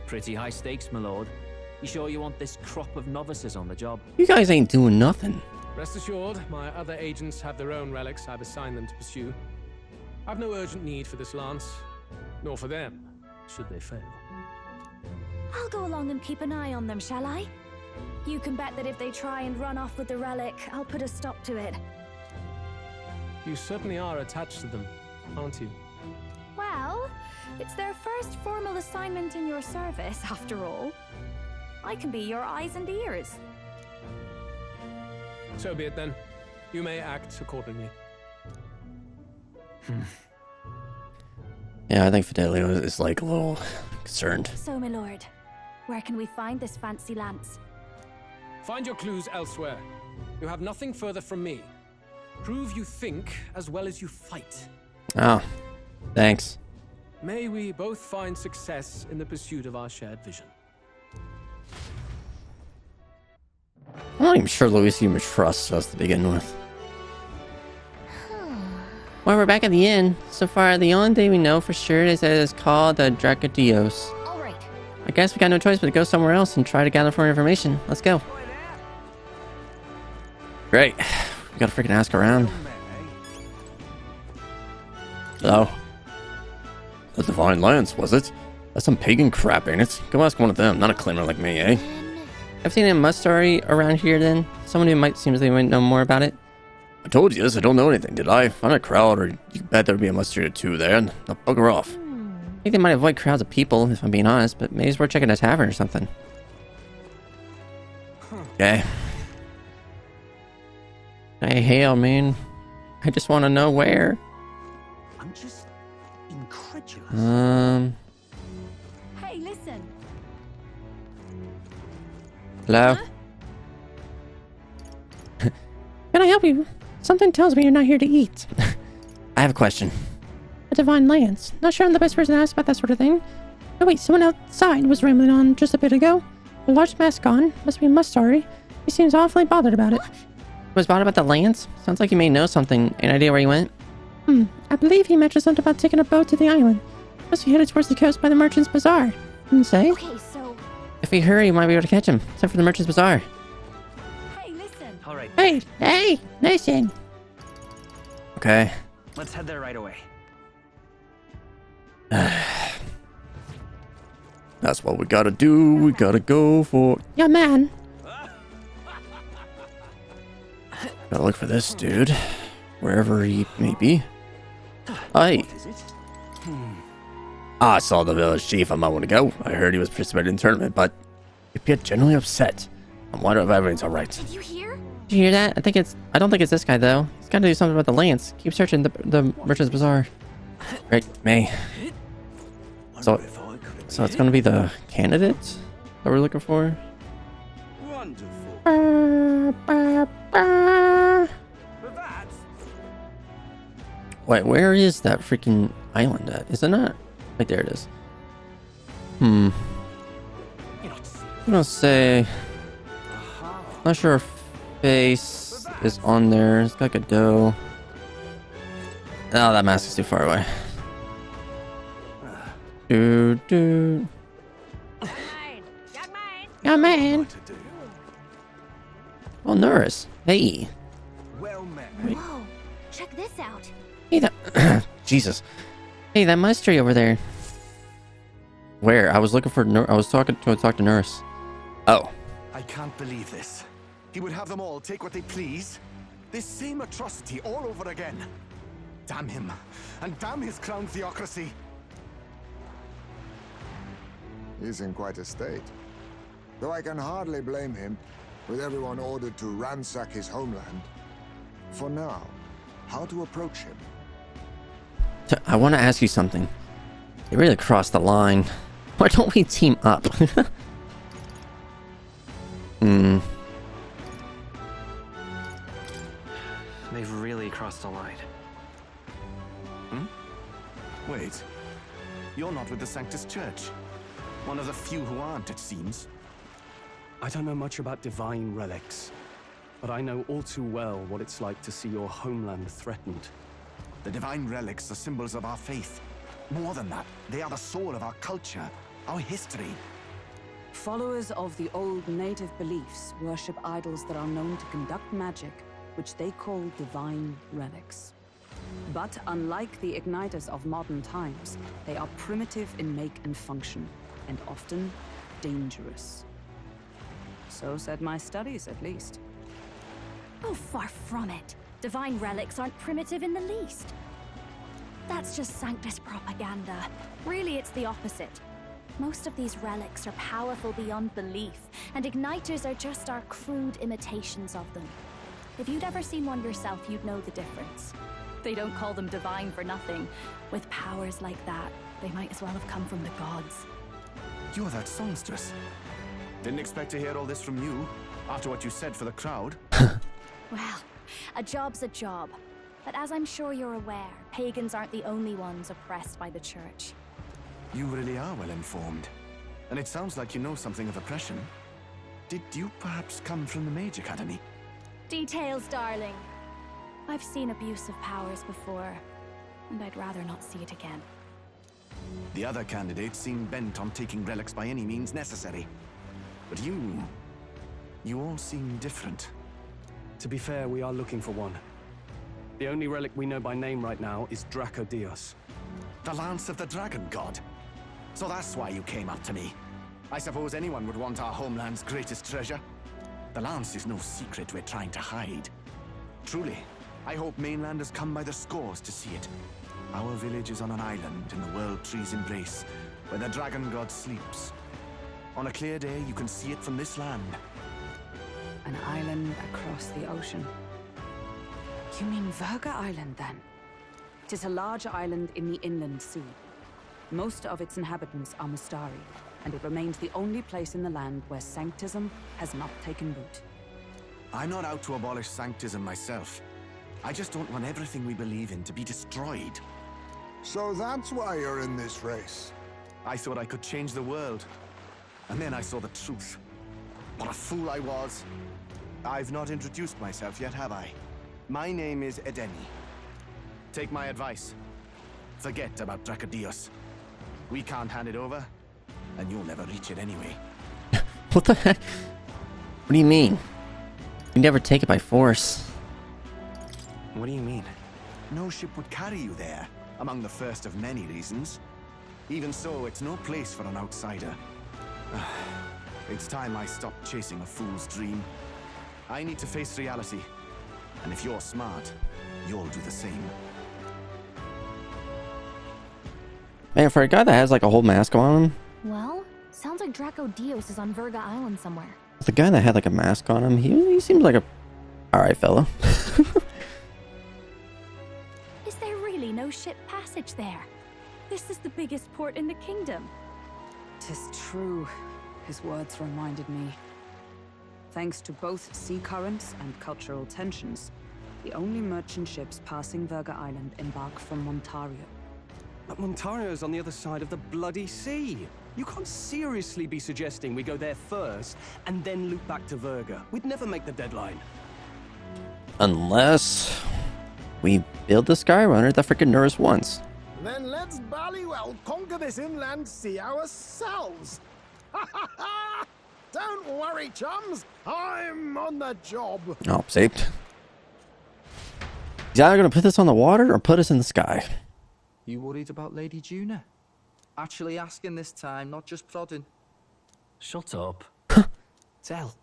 Pretty high stakes, my lord. You sure you want this crop of novices on the job? You guys ain't doing nothing. Rest assured, my other agents have their own relics I've assigned them to pursue. I've no urgent need for this lance, nor for them, should they fail. I'll go along and keep an eye on them, shall I? You can bet that if they try and run off with the relic, I'll put a stop to it. You certainly are attached to them, aren't you? Well, it's their first formal assignment in your service, after all. I can be your eyes and ears. So be it then. You may act accordingly. Yeah, I think Fidelio is like a little concerned. So, my lord, where can we find this fancy lance? Find your clues elsewhere. You have nothing further from me. Prove you think as well as you fight. Oh, thanks. May we both find success in the pursuit of our shared vision. I'm not even sure Luis even trusts us to begin with. Well, we're back at the inn. So far, the only thing we know for sure is that it's called the Dracodios. Alright. I guess we got no choice but to go somewhere else and try to gather more information. Let's go. Great. We gotta freaking ask around. Hello? The Divine Lance, was it? That's some pagan crap, ain't it? Go ask one of them, not a claimer like me, eh? I've seen a must-story around here then. Someone who might seem as they might know more about it. I told you this, I don't know anything, did I? I'm a crowd, or you bet there'd be a mustard or two there, and I'll bugger off. I think they might avoid crowds of people, if I'm being honest, but maybe it's worth checking a tavern or something. Okay. Hey, hail, man. I just want to know where. I'm just incredulous. Hey, listen. Hello? Can I help you? Something tells me you're not here to eat. I have a question. A divine lance. Not sure I'm the best person to ask about that sort of thing. Oh wait, someone outside was rambling on just a bit ago. A large mask on. Must be a Mustari. He seems awfully bothered about it. Was bothered about the lance? Sounds like you may know something. Any idea where he went? I believe he mentioned something about taking a boat to the island. Must be headed towards the coast by the Merchant's Bazaar. Didn't say. Okay, so... If we hurry, we might be able to catch him. Except for the Merchant's Bazaar. Hey, listen. Alright. Hey, listen. Okay. Let's head there right away. That's what we gotta do, we gotta go for... Yeah, man. Gotta look for this dude, wherever he may be. Hey. I saw the village chief a moment ago. I heard he was participating in the tournament, but he appeared generally upset. I'm wondering if everything's alright. Did you hear? Did you hear that? I don't think it's this guy though. He's got to do something about the lance. Keep searching the Merchant's Bazaar. Right, May. So it's gonna be the candidate that we're looking for. Wait, where is that freaking island at? Is it not? Right there it is. I'm gonna say... Not sure if face is on there. It's got Godot. Oh, that mask is too far away. Dude. Yeah, man. Oh, Nurse. Hey. Whoa, check this out. Hey, that... Jesus. Hey, that mystery over there. Where? I was looking for... I was talking to talk to Nurse. Oh. I can't believe this. He would have them all take what they please. This same atrocity all over again. Damn him. And damn his crown theocracy. He's in quite a state. Though I can hardly blame him, with everyone ordered to ransack his homeland. For now, how to approach him? I want to ask you something. You really crossed the line. Why don't we team up? They've really crossed the line. Wait. You're not with the Sanctus Church. One of the few who aren't, it seems. I don't know much about divine relics, but I know all too well what it's like to see your homeland threatened. The divine relics are symbols of our faith. More than that, they are the soul of our culture, our history. Followers of the old native beliefs worship idols that are known to conduct magic, which they call divine relics. But unlike the igniters of modern times, they are primitive in make and function, and often dangerous. So said my studies, at least. Oh, far from it. Divine relics aren't primitive in the least. That's just Sanctus propaganda. Really, it's the opposite. Most of these relics are powerful beyond belief, and igniters are just our crude imitations of them. If you'd ever seen one yourself, you'd know the difference. They don't call them divine for nothing. With powers like that, they might as well have come from the gods. You're that songstress. Didn't expect to hear all this from you, after what you said for the crowd. Well, a job's a job. But as I'm sure you're aware, pagans aren't the only ones oppressed by the church. You really are well informed. And it sounds like you know something of oppression. Did you perhaps come from the Mage Academy? Details, darling. I've seen abuse of powers before, and I'd rather not see it again. The other candidates seem bent on taking relics by any means necessary. But you all seem different. To be fair, we are looking for one. The only relic we know by name right now is Dracodios. The Lance of the Dragon God. So that's why you came up to me. I suppose anyone would want our homeland's greatest treasure. The Lance is no secret we're trying to hide. Truly, I hope mainlanders come by the scores to see it. Our village is on an island in the World Tree's embrace, where the Dragon God sleeps. On a clear day, you can see it from this land. An island across the ocean. You mean Virga Island, then? It is a large island in the inland sea. Most of its inhabitants are Mustari, and it remains the only place in the land where sanctism has not taken root. I'm not out to abolish sanctism myself. I just don't want everything we believe in to be destroyed. So that's why you're in this race. I thought I could change the world. And then I saw the truth. What a fool I was. I've not introduced myself yet, have I? My name is Edeni. Take my advice. Forget about Dracodios. We can't hand it over, and you'll never reach it anyway. What the heck? What do you mean? You never take it by force. What do you mean? No ship would carry you there, among the first of many reasons. Even so, it's no place for an outsider. It's time I stopped chasing a fool's dream. I need to face reality. And if you're smart, you'll do the same. Man, for a guy that has like a whole mask on him, Well, sounds like Dracodios is on Virga Island somewhere. the guy that had like a mask on him, he seems like a alright fella. Is there really no ship passage there? This is the biggest port in the kingdom. 'Tis true. His words reminded me. Thanks to both sea currents and cultural tensions, the only merchant ships passing Virga Island embark from Montario. But Montario's on the other side of the bloody sea. You can't seriously be suggesting we go there first and then loop back to Virga. We'd never make the deadline. Unless we build the Skyrunner that freaking nerves once. Then let's bally well conquer this inland sea ourselves. Don't worry, chums. I'm on the job. Oh, saved. He's either gonna put this on the water or put us in the sky. You worried about Lady Juna? Actually asking this time, not just prodding. Shut up. Tell.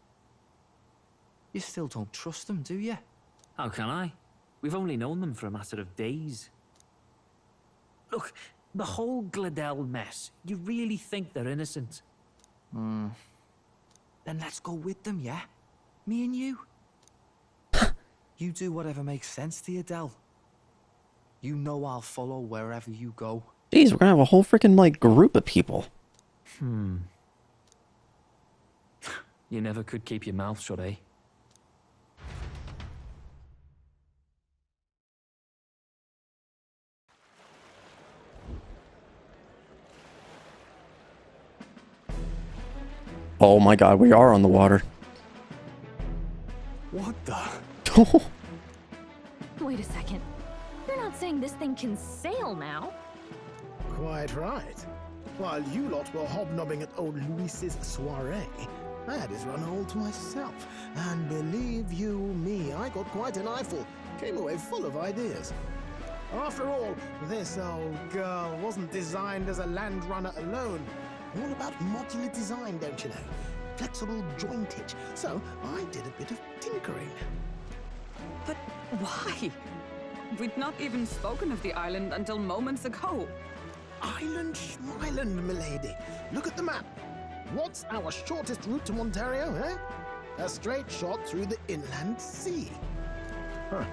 You still don't trust them, do you? How can I? We've only known them for a matter of days. Look, the whole Gladel mess, you really think they're innocent? Then let's go with them, yeah? Me and you. You do whatever makes sense to you, Del. You know I'll follow wherever you go. Jeez, we're gonna have a whole freaking like group of people. You never could keep your mouth shut, eh? Oh my god, we are on the water. What the? Wait a second. You're not saying this thing can sail now? Quite right. While you lot were hobnobbing at old Luis's soiree, I had his run all to myself. And believe you me, I got quite an eyeful. Came away full of ideas. After all, this old girl wasn't designed as a land runner alone. All about modular design, don't you know? Flexible jointage. So I did a bit of tinkering. But why? We'd not even spoken of the island until moments ago. Island Schmeiland, milady. Look at the map. What's our shortest route to Ontario, eh? A straight shot through the inland sea. Huh.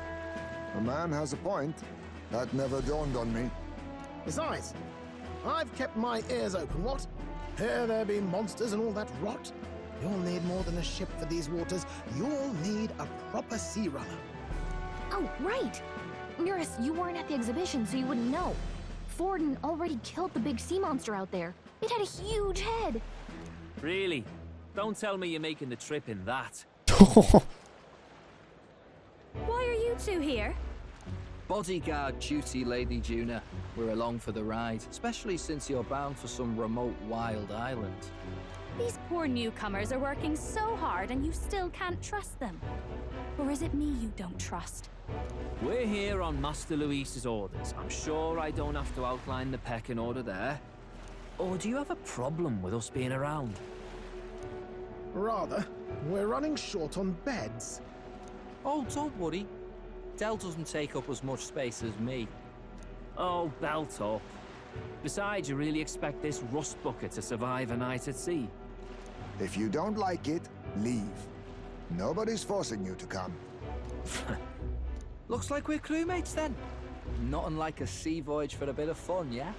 A man has a point. That never dawned on me. Besides, I've kept my ears open, what? Here there be monsters and all that rot. You'll need more than a ship for these waters. You'll need a proper sea runner. Oh, right. Mirus, you weren't at the exhibition, so you wouldn't know. Forden already killed the big sea monster out there. It had a huge head. Really? Don't tell me you're making the trip in that. Why are you two here? Bodyguard duty, Lady Juna. We're along for the ride, especially since you're bound for some remote wild island. These poor newcomers are working so hard and you still can't trust them. Or is it me you don't trust? We're here on Master Luis's orders. I'm sure I don't have to outline the pecking order there. Or do you have a problem with us being around? Rather, we're running short on beds. Oh, don't worry. Del doesn't take up as much space as me. Oh, belt up. Besides, you really expect this rust bucket to survive a night at sea? If you don't like it, leave. Nobody's forcing you to come. Looks like we're crewmates then. Not unlike a sea voyage for a bit of fun, yeah?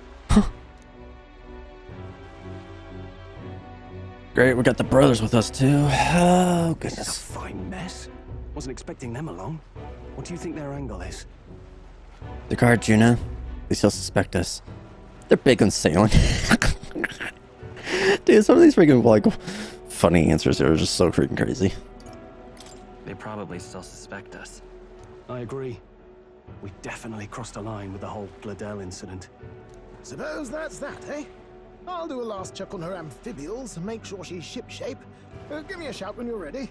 Great, we got the brothers with us too. Oh, This is goodness. a fine mess. Wasn't expecting them along. What do you think their angle is? The guard, Juna. They still suspect us. They're big on sailing. Dude, some of these freaking, like, funny answers are just so freaking crazy. They probably still suspect us. I agree. We definitely crossed a line with the whole Gladell incident. Suppose that's that, eh? I'll do a last check on her amphibials and make sure she's shipshape. Give me a shout when you're ready.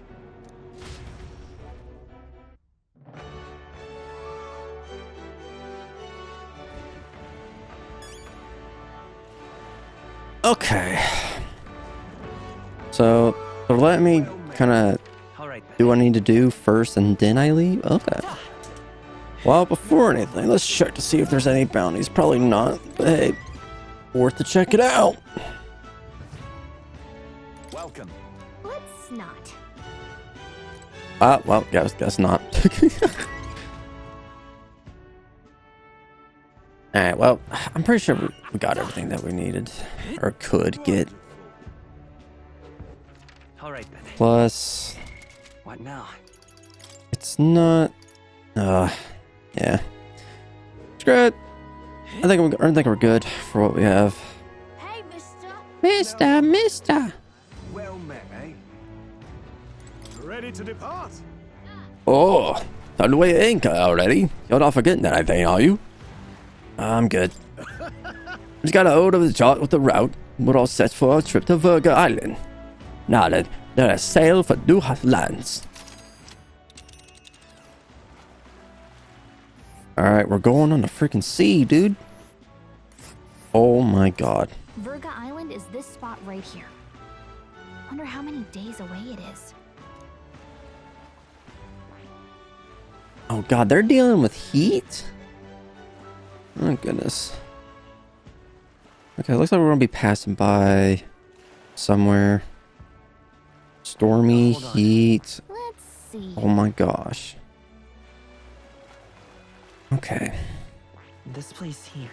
Okay. So, they're letting me kind of do what I need to do first and then I leave? Okay. Well, before anything, let's check to see if there's any bounties. Probably not, but hey, worth to check it out. Welcome. Let's not. Well, guess not. Alright, well, I'm pretty sure we got everything that we needed. Or could get. Alright then. Plus, What now? it's not. Yeah. Screw it. I think we're good for what we have. Hey, mister. Well met, eh? Ready to depart? Oh, time to weigh anchor already. You're not forgetting anything, are you? I'm good. Just got a hold of the chart with the route. We're all set for our trip to Virga Island. Now then, let us sail for new lands. Alright, we're going on the freaking sea, dude. Oh my god. Virga Island is this spot right here. Wonder how many days away it is. Oh god, they're dealing with heat? Oh goodness. Okay, looks like we're gonna be passing by somewhere. Stormy heat. Let's see. Oh my gosh. Okay. This place here.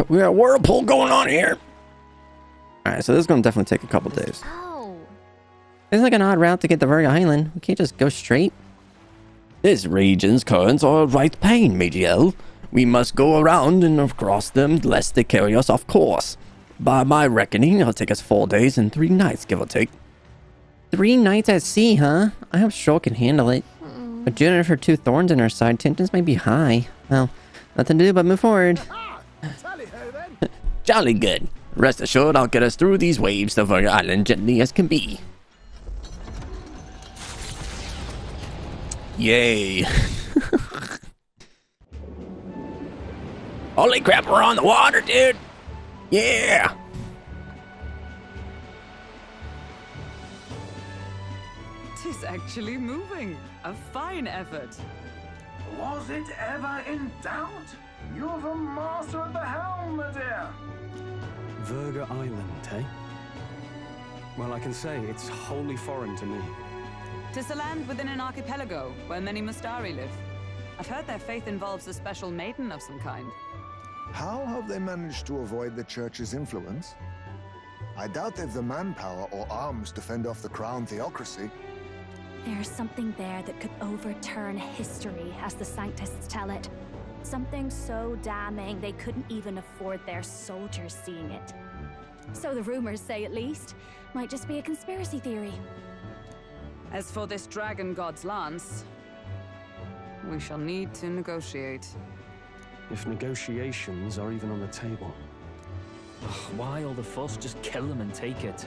We got a whirlpool going on here. Alright, so this is gonna definitely take a couple days. Oh. It's like an odd route to get to Virga Island. We can't just go straight. This region's currents are a right pain, Miguel. We must go around and across them lest they carry us off course. By my reckoning, it'll take us 4 days and 3 nights, give or take. 3 nights at sea, huh? I hope Stroll can handle it. But June with her 2 thorns in her side, tensions may be high. Well, nothing to do but move forward. Jolly good. Rest assured, I'll get us through these waves of our island gently as can be. Yay. Holy crap, we're on the water, dude. Yeah. Tis actually moving. A fine effort. Was it ever in doubt? You're the master of the helm, my dear. Verga Island, eh? Well, I can say it's wholly foreign to me. 'Tis a land within an archipelago where many Mustari live. I've heard their faith involves a special maiden of some kind. How have they managed to avoid the church's influence? I doubt they've the manpower or arms to fend off the crown theocracy. There's something there that could overturn history, as the Sanctists tell it. Something so damning they couldn't even afford their soldiers seeing it. So the rumors say, at least. Might just be a conspiracy theory. As for this dragon god's lance, we shall need to negotiate. If negotiations are even on the table. Ugh, why all the fuss? Just kill them and take it.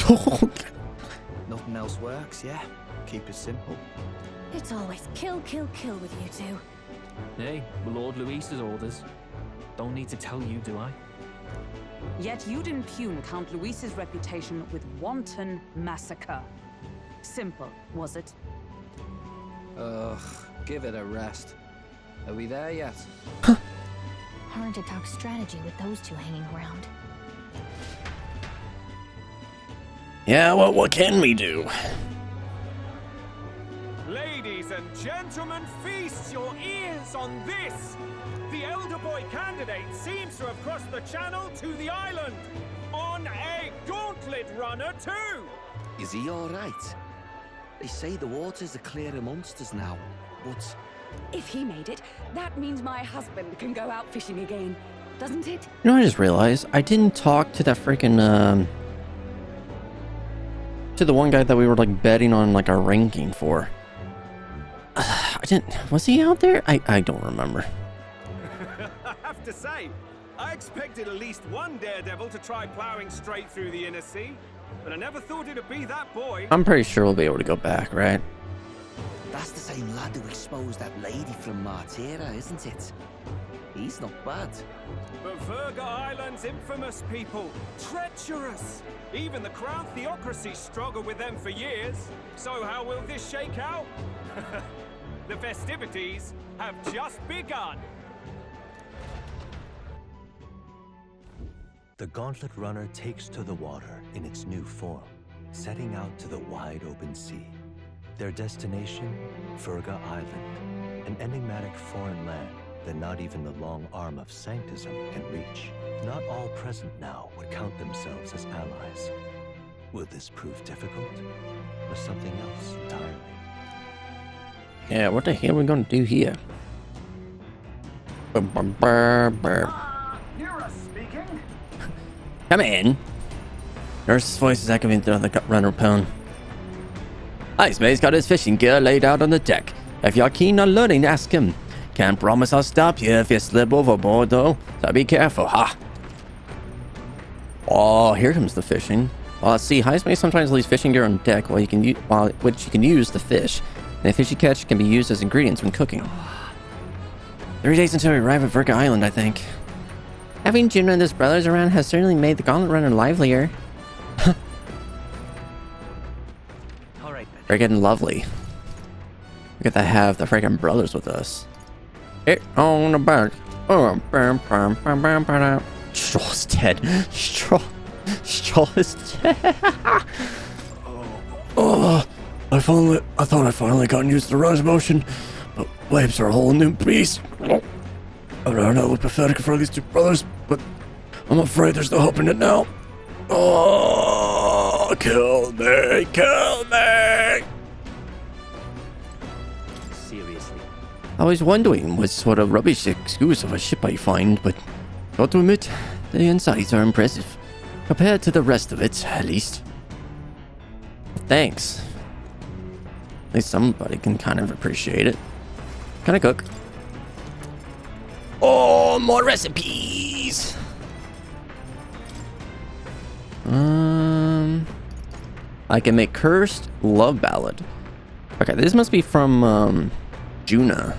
Nothing else works, yeah? Keep it simple. It's always kill, kill, kill with you two. Hey, Lord Luis's orders. Don't need to tell you, do I? Yet you'd impugn Count Luis's reputation with wanton massacre. Simple, was it? Ugh, give it a rest. Are we there yet? Hard to talk strategy with those two hanging around. Yeah, well, what can we do? Ladies and gentlemen, feast your ears on this! The elder boy candidate seems to have crossed the channel to the island! On a gauntlet runner, too! Is he alright? They say the waters are clear amongst us now, but... If he made it, that means my husband can go out fishing again, doesn't it? You know, I just realized I didn't talk to that freaking, to the one guy that we were, like, betting on, like, our ranking for. I didn't... Was he out there? I don't remember. I have to say, I expected at least one daredevil to try plowing straight through the inner sea, but I never thought it'd be that boy. I'm pretty sure we'll be able to go back, right? That's the same lad who exposed that lady from Martira, isn't it? He's not bad. But Verga Island's infamous people, treacherous. Even the crown theocracy struggled with them for years. So how will this shake out? The festivities have just begun. The Gauntlet Runner takes to the water in its new form, setting out to the wide open sea. Their destination, Verga Island, an enigmatic foreign land that not even the long arm of Sanctism can reach. Not all present now would count themselves as allies. Will this prove difficult, or something else entirely? Yeah, what the hell are we gonna do here? Come in. Nurse's voice is echoing through the runner pone. Iceman's got his fishing gear laid out on the deck. If you're keen on learning, ask him. Can't promise I'll stop you if you slip overboard, though, so be careful, ha! Oh, here comes the fishing. Well, let's see, Heisman sometimes leaves fishing gear on deck which you can use to fish. And the fish you catch can be used as ingredients when cooking. 3 days until we arrive at Verga Island, I think. Having Juno and his brothers around has certainly made the Gauntlet Runner livelier. Friggin' lovely. We get to have the friggin' brothers with us. It on the back. Oh, Straw's dead. Straw is dead. Oh, I thought I finally gotten used to the rise motion, but waves are a whole new beast. I don't know, look pathetic for these two brothers, but I'm afraid there's no hope in it now. Oh, kill me, kill me! Seriously. I was wondering what sort of rubbish excuse of a ship I find, but got to admit, the insides are impressive. Compared to the rest of it, at least. Thanks. At least somebody can kind of appreciate it. Can I cook? Oh, more recipes! I can make Cursed Love Ballad. Okay, this must be from, Juna.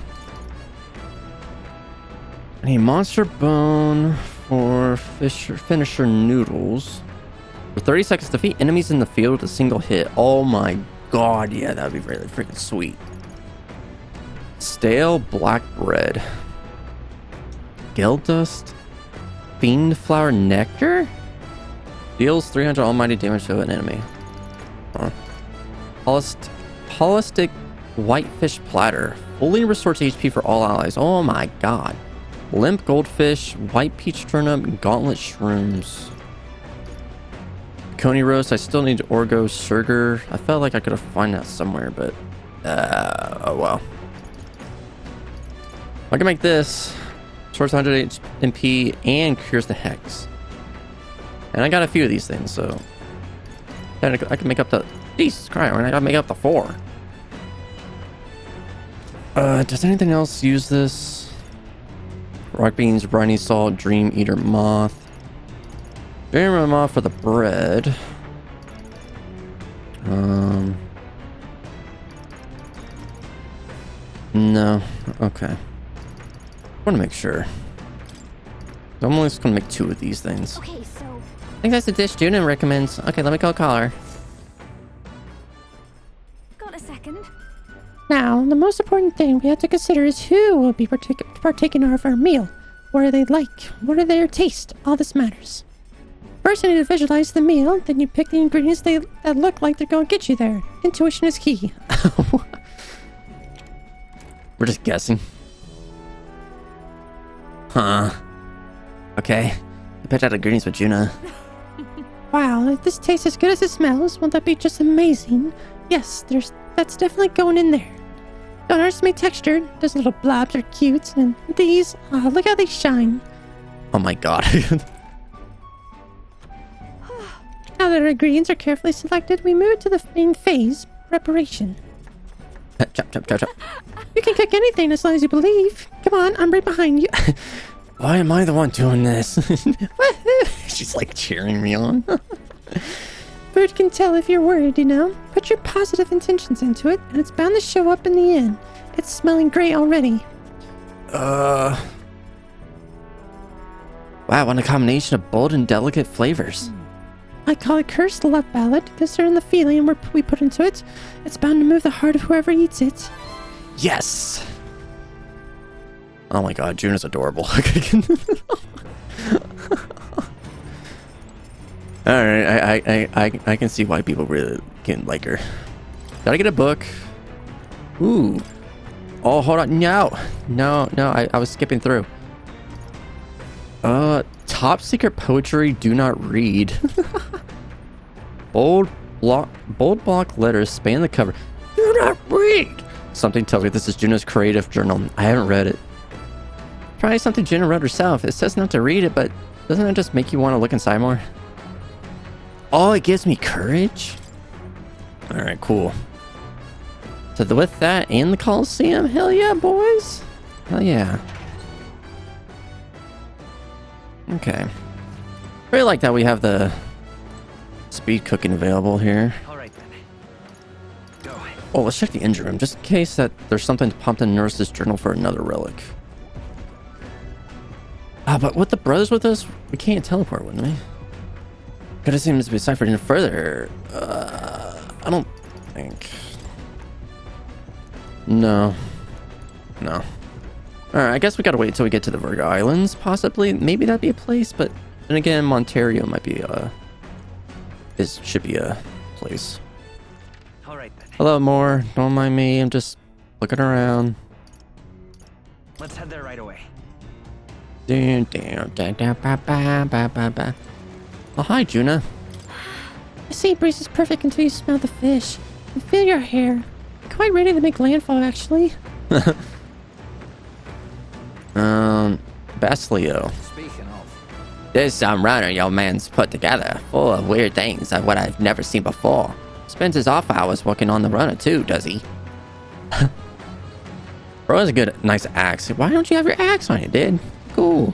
I need Monster Bone for Finisher Noodles. For 30 seconds, defeat enemies in the field with a single hit. Oh my god, yeah, that would be really freaking sweet. Stale Black Bread. Geld Dust. Fiend Flower Nectar? Deals 300 almighty damage to an enemy. Huh. Holistic Whitefish Platter. Fully restores HP for all allies. Oh my god. Limp Goldfish, White Peach Turnip, Gauntlet Shrooms. Coney Roast. I still need Orgo Sugar. I felt like I could have found that somewhere, but... oh well. I can make this. Restores 100 MP and cures the Hex. And I got a few of these things, so... I can make up the... Jesus Christ, I gotta make up the 4. Does anything else use this? Rock Beans, Briny Salt, Dream Eater Moth. Dream Eater Moth for the bread. No. Okay. I want to make sure. I'm only just going to make 2 of these things. Okay, so... I think that's the dish Juna recommends. Okay, let me go call her. Got a second? Now, the most important thing we have to consider is who will be partaking of our meal. What are they like? What are their taste? All this matters. First, you need to visualize the meal, then you pick the ingredients that look like they're going to get you there. Intuition is key. We're just guessing. Huh. Okay. I picked out ingredients with Juna. Wow, if this tastes as good as it smells, won't that be just amazing? Yes, that's definitely going in there. Don't underestimate texture. Those little blobs are cute, and these, look how they shine. Oh my god. Now that our ingredients are carefully selected, we move to the main phase, preparation. Chop, chop, chop, chop. You can cook anything as long as you believe. Come on, I'm right behind you. Why am I the one doing this? She's like cheering me on. Bird can tell if you're worried, you know? Put your positive intentions into it, and it's bound to show up in the end. It's smelling great already. Wow, what a combination of bold and delicate flavors. I call it Cursed Love Ballad, because during the feeling we put into it, it's bound to move the heart of whoever eats it. Yes! Oh my god, June is adorable. Alright, I can see why people really can like her. Gotta get a book. Ooh. Oh, hold on. No, I was skipping through. Top secret poetry, do not read. Bold block letters span the cover. Do not read! Something tells me this is Juna's creative journal. I haven't read it. Probably something Juna wrote herself. It says not to read it, but doesn't it just make you want to look inside more? Oh, it gives me courage? Alright, cool. So with that and the Coliseum, hell yeah, boys. Hell yeah. Okay. Really like that we have the speed cooking available here. Alright then. Go. Oh, let's check the engine room, just in case that there's something to pump in Nurse's journal for another relic. But with the brothers with us, we can't teleport, wouldn't we? Could have seemed to be deciphered any further. I don't think. No. Alright, I guess we gotta wait until we get to the Virgo Islands, possibly. Maybe that'd be a place, but then again, Monterio might be should be a place. Alright then. Hello, Moore. Don't mind me, I'm just looking around. Let's head there right away. Oh, hi, Juna. The sea breeze is perfect until you smell the fish. And feel your hair. You're quite ready to make landfall, actually. Basilio. Speaking of, This runner your man's put together, full of weird things of what I've never seen before. Spends his off hours working on the runner too, does he? Bro has a good, nice axe. Why don't you have your axe on you, dude? Cool.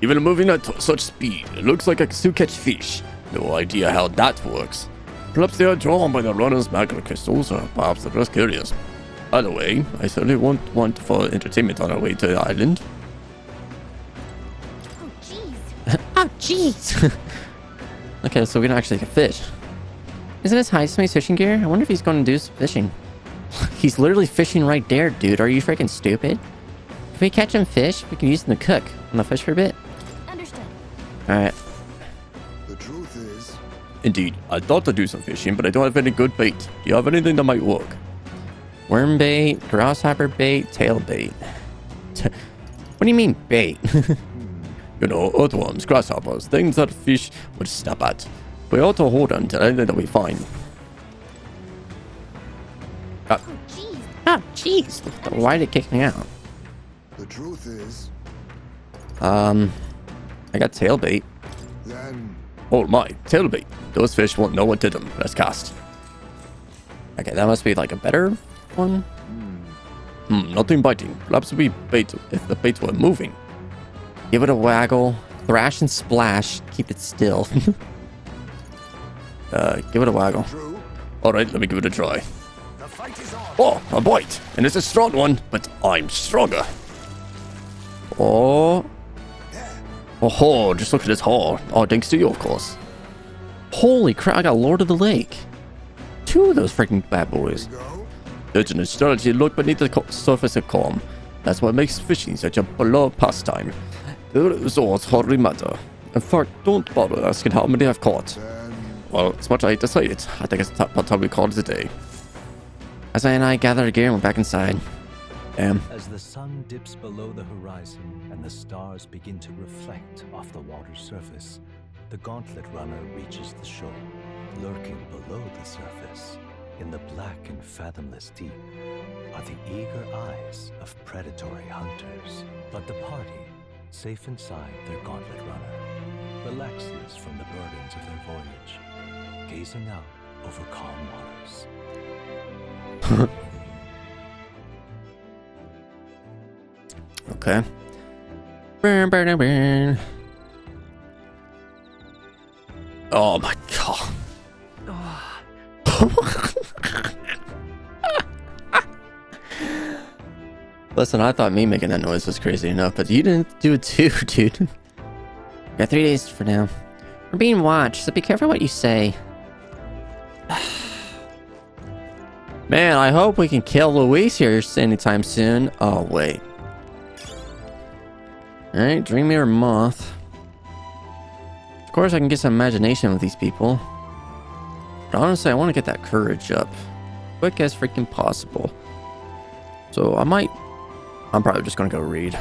Even moving at such speed, it looks like I can still catch fish. No idea how that works. Perhaps they are drawn by the runner's magma crystals, or perhaps they're just curious. Either way, I certainly won't want for entertainment on our way to the island. Oh, jeez. Okay, so we can actually get fish. Isn't this Highsmith's fishing gear? I wonder if he's going to do some fishing. He's literally fishing right there, dude. Are you freaking stupid? If we catch him fish, we can use them to cook on the fish for a bit. Understood. Alright. The truth is... Indeed, I thought to do some fishing, but I don't have any good bait. Do you have anything that might work? Worm bait, grasshopper bait, tail bait. What do you mean bait? You know, earthworms, grasshoppers, things that fish would snap at. We ought to hold on to anything that we find. Oh, jeez. Why did it kick me out? The truth is... I got tail bait. Then... Oh my, tail bait. Those fish won't know what did them. Let's cast. Okay, that must be like a better one. Nothing biting. Perhaps we bait if the bait were moving. Give it a waggle. Thrash and splash. Keep it still. Give it a waggle. Alright, let me give it a try. Oh, a bite. And it's a strong one, but I'm stronger. Oh. Oh, just look at his haul. Oh, thanks to you, of course. Holy crap, I got Lord of the Lake. 2 of those freaking bad boys. There's an strategy look beneath the surface of calm. That's what makes fishing such a beloved pastime. The results hardly matter. In fact, don't bother asking how many I've caught. Well, as much as I hate to say it, I think it's about time we call it a day. As I and I gather our gear and we're back inside. Damn. As the sun dips below the horizon and the stars begin to reflect off the water's surface, the gauntlet runner reaches the shore. Lurking below the surface, in the black and fathomless deep, are the eager eyes of predatory hunters. But the party, safe inside their gauntlet runner, relaxes from the burdens of their voyage, gazing out over calm waters. Okay. Burn, burn, burn. Oh my god. Listen, I thought me making that noise was crazy enough, but you didn't do it too, dude. Got 3 days for now. We're being watched, so be careful what you say. Man, I hope we can kill Luis here anytime soon. Oh, wait. Alright, Dreamy or Moth. Of course, I can get some imagination with these people. But honestly, I want to get that courage up. Quick as freaking possible. So, I'm probably just going to go read.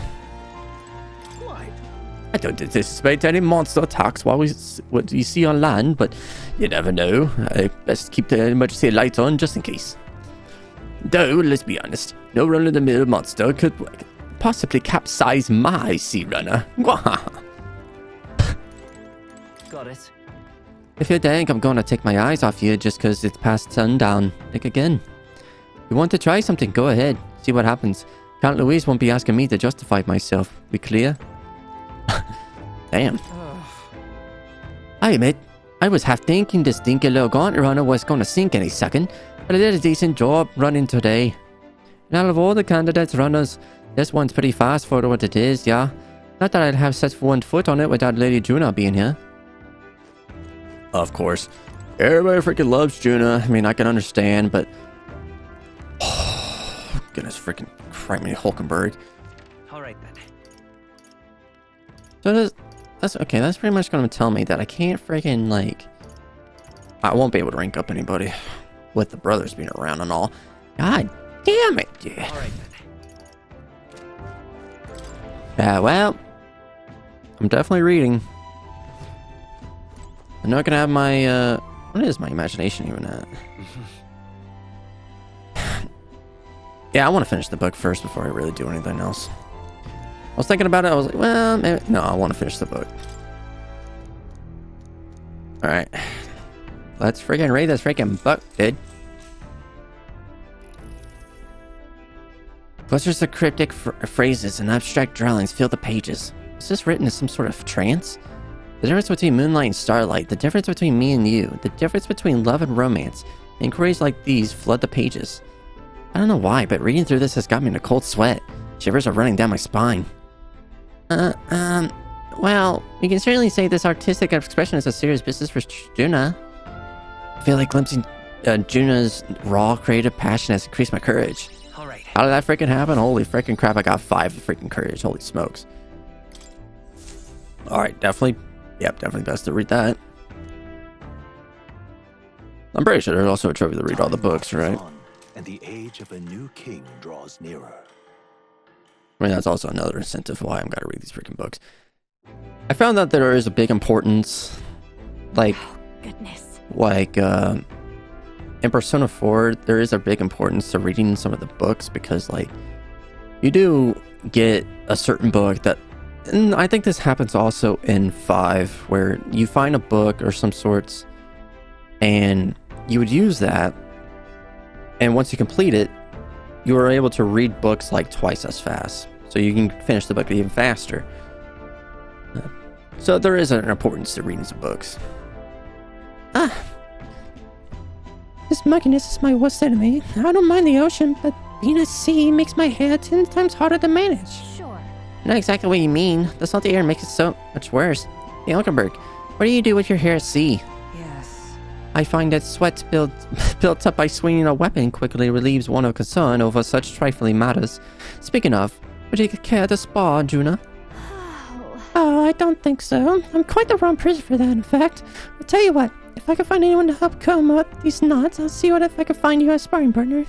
I don't anticipate any monster attacks while what you see on land, but you never know. I best keep the emergency light on just in case. Though, let's be honest, no run-of-the-mill monster could possibly capsize my sea runner. Got it. If you think I'm going to take my eyes off you just because it's past sundown, think again. You want to try something, go ahead. See what happens. Count Louise won't be asking me to justify myself. We clear? Damn. I admit, I was half thinking this dinky little gauntlet runner was going to sink any second, but I did a decent job running today. And out of all the candidates runners, this one's pretty fast for what it is, yeah? Not that I'd have set one foot on it without Lady Juna being here. Of course. Everybody freaking loves Juna. I mean, I can understand, but... Oh, goodness freaking Criminy Hulkenberg. Alright then. So that's okay, that's pretty much going to tell me that I can't freaking, like... I won't be able to rank up anybody with the brothers being around and all. God damn it, dude. Alright then. Well... I'm definitely reading. I'm not gonna have my, what is my imagination even at? Yeah, I want to finish the book first before I really do anything else. was thinking about it. I was like, well, maybe, no, I want to finish the book. All right. Let's freaking read this freaking book, dude. Clusters of cryptic phrases and abstract drawings fill the pages. Is this written as some sort of trance? The difference between moonlight and starlight, the difference between me and you, the difference between love and romance. Inquiries like these flood the pages. I don't know why, but reading through this has got me in a cold sweat. Shivers are running down my spine. Well, we can certainly say this artistic expression is a serious business for Juna. I feel like glimpsing Juna's raw creative passion has increased my courage. Alright. How did that freaking happen? Holy freaking crap, I got 5 freaking courage. Holy smokes. Alright, definitely. Yep, definitely best to read that. I'm pretty sure there's also a trophy to read all the books, right? And the age of a new king draws nearer. I mean, that's also another incentive why I'm gotta read these freaking books. I found that there is a big importance, like, in Persona 4, there is a big importance to reading some of the books because, like, you do get a certain book that, and I think this happens also in 5, where you find a book or some sorts, and you would use that, and once you complete it, you are able to read books like twice as fast, so you can finish the book even faster. So there is an importance to reading some books. This mugginess is my worst enemy. I don't mind the ocean, but being at sea makes my hair 10 times harder to manage. Sure. I know exactly what you mean. The salty air makes it so much worse. Hey, Unkenberg, what do you do with your hair at sea? Yes. I find that sweat built up by swinging a weapon quickly relieves one of concern over such trifling matters. Speaking of, would you care to spar, Juna? Oh, I don't think so. I'm quite the wrong person for that, in fact. I'll tell you what, if I can find anyone to help comb up these knots, I'll see what if I can find you a sparring partner.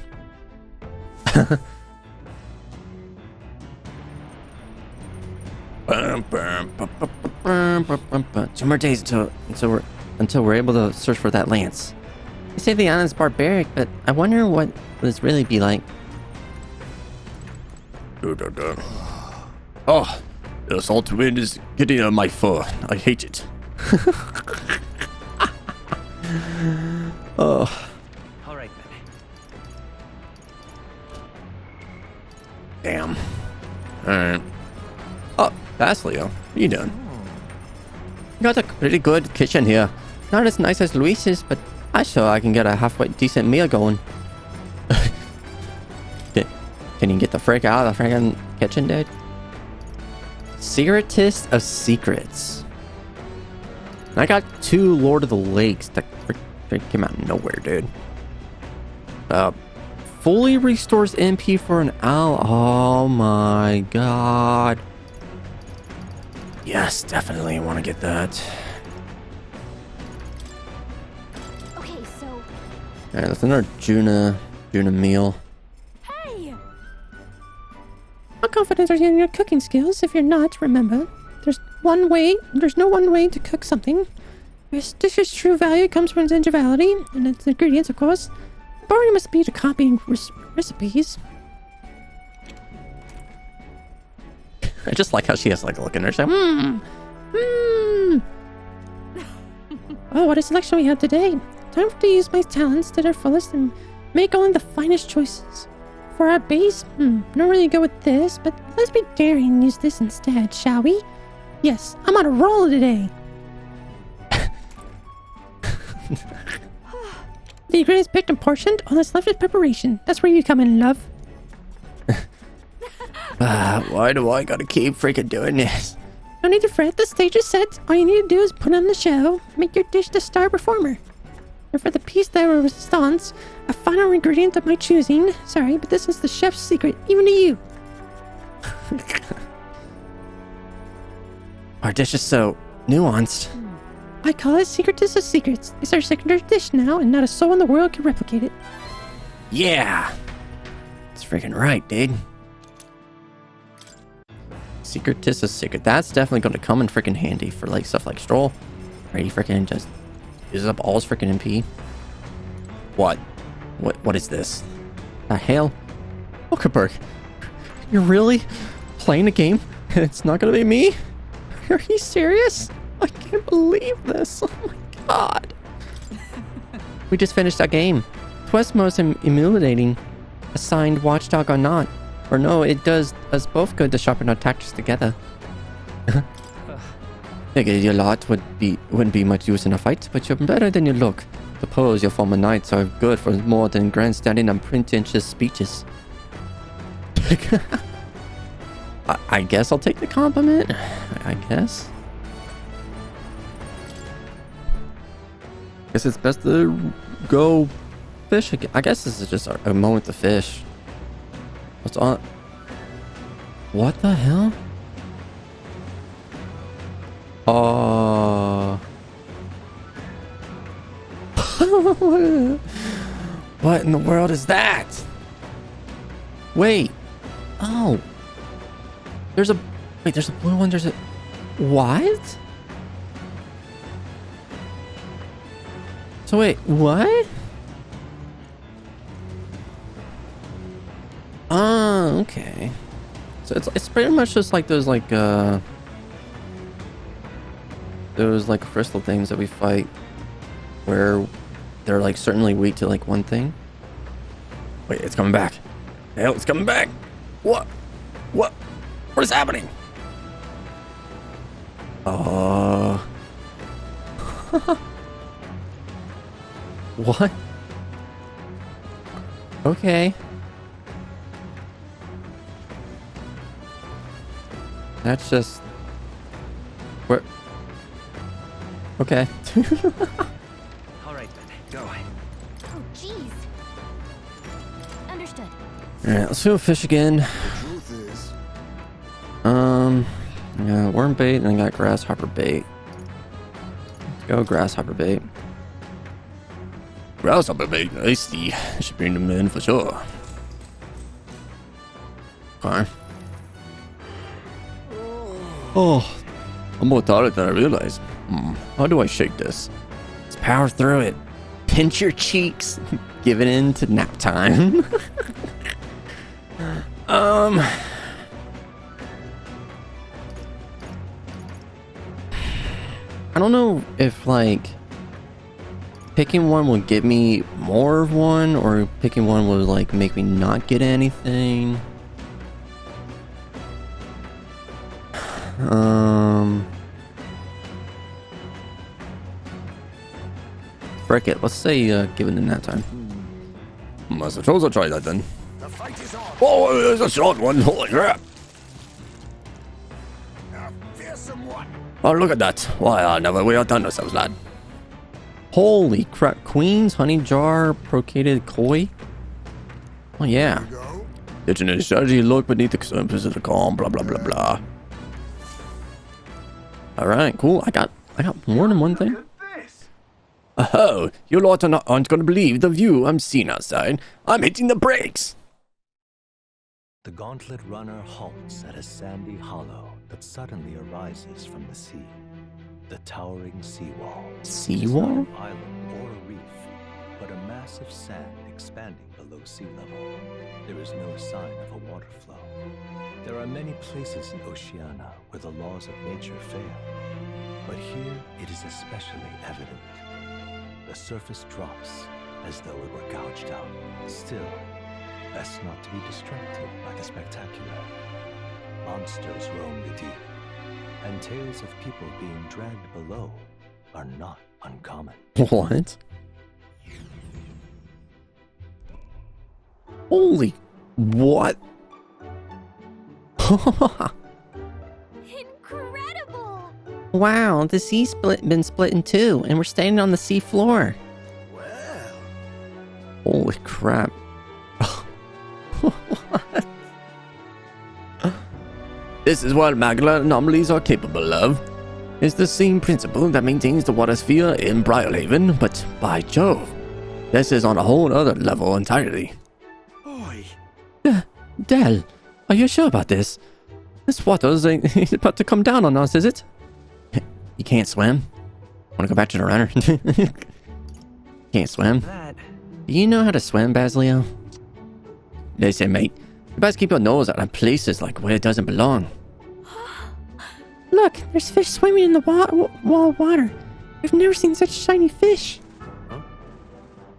2 more days until we're able to search for that lance. They say the island's barbaric, but I wonder what this really be like. Oh, the salt wind is getting on my fur. I hate it. Oh. Alright, Damn. Alright. Oh, that's Leo. What are you doing? You got a pretty good kitchen here. Not as nice as Luis's, but I'm sure I can get a halfway decent meal going. Can you get the frick out of the freaking kitchen, dude? Secretist of Secrets. I got 2 Lord of the Lakes that came out of nowhere, dude. Fully restores MP for an hour. Oh my god. Yes, definitely want to get that. Okay, so. Alright, that's another Juna meal. Hey! How confident are you in your cooking skills? If you're not, remember, there's no one way to cook something. Your dish's true value comes from its individuality, and its ingredients, of course. Boring must be to copying recipes. I just like how she has like a look in her. She's like, Oh, what a selection we have today. Time to use my talents to their fullest and make only the finest choices. For our base, don't really go with this, but let's be daring and use this instead, shall we? Yes, I'm on a roll today. The ingredients picked and portioned, all that's left is preparation. That's where you come in, love. why do I gotta keep freaking doing this? No need to fret, the stage is set. All you need to do is put on the show, make your dish the star performer. And for the piece de resistance, a final ingredient of my choosing. Sorry, but this is the chef's secret, even to you. Our dish is so nuanced. I call it Secretist of Secrets. It's our signature dish now, and not a soul in the world can replicate it. Yeah! That's freaking right, dude. Secretist of Secret. That's definitely going to come in freaking handy for like stuff like Stroll. Right, he freaking just uses up all his freaking MP. What is this? The hell? Zuckerberg, you're really playing a game It's not gonna be me? Are you serious? I can't believe this. Oh my god. We just finished that game. Quest most emulating assigned watchdog or not. Or no, it does us both good to sharpen our tactics together. Figured your lot wouldn't be much use in a fight, but you're better than you look. Suppose your former knights are good for more than grandstanding and pretentious speeches. I guess I'll take the compliment. I guess. Guess it's best to go fish again. I guess this is just a moment to fish. What's on? What the hell? What in the world is that? Wait. Oh. There's a blue one. There's a what? So wait, what? Oh, okay. So it's pretty much just like those crystal things that we fight where they're like certainly weak to like one thing. Wait, it's coming back. Hell, it's coming back. What is happening? What? Okay. That's just... Where... Okay. Alright then, go. Oh, jeez. Understood. Alright, let's go fish again. The truth is, yeah, worm bait, and I got grasshopper bait. Let's go grasshopper bait. Grasshopper bait, I see. I should bring them in for sure. Okay. Oh, I'm more tired than I realized. How do I shake this? Let's power through it. Pinch your cheeks. Give it in to nap time. I don't know if like picking one will give me more of one, or picking one will like make me not get anything. Frick it. Let's say give it in that time. I suppose I'll try that then. Oh, there's a short one. Holy crap. Oh, look at that. Why, I never we outdone ourselves, lad. Holy crap. Queen's honey jar brocaded koi. Oh, yeah. Kitchen and strategy, look beneath the surface of the calm, blah, blah, blah, blah. Alright, cool. I got more than one thing. Oh, you lot aren't going to believe the view I'm seeing outside. I'm hitting the brakes. The gauntlet runner halts at a sandy hollow that suddenly arises from the sea. The towering seawall. Seawall? Not an island or a reef, but a mass of sand expanding below sea level. There is no sign of a water flow. There are many places in Oceania where the laws of nature fail, but here it is especially evident. The surface drops as though it were gouged out. Still, best not to be distracted by the spectacular. Monsters roam the deep, and tales of people being dragged below are not uncommon. What? Holy... What? Incredible! Wow, the sea's been split in two, and we're standing on the sea floor. Holy crap. What? This is what magma anomalies are capable of. It's the same principle that maintains the water sphere in Briarhaven, but by Jove, this is on a whole other level entirely. Del, are you sure about this? This water ain't about to come down on us, is it? You can't swim? Wanna go back to the runner? Can't swim? Do you know how to swim, Basilio? Listen, mate, you best keep your nose out of places like where it doesn't belong. Look, there's fish swimming in the wall of water. I've never seen such shiny fish.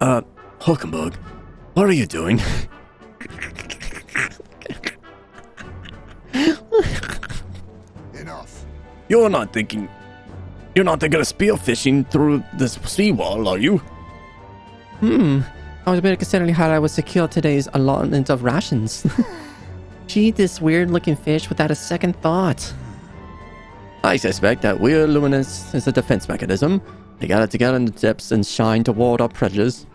Hulkenberg, what are you doing? Enough. You're not thinking of spearfishing through this seawall, are you? I was better considering how I would secure today's allotment of rations. She eat this weird-looking fish without a second thought. I suspect that weird luminance is a defense mechanism. They gather together in the depths and shine to ward off predators.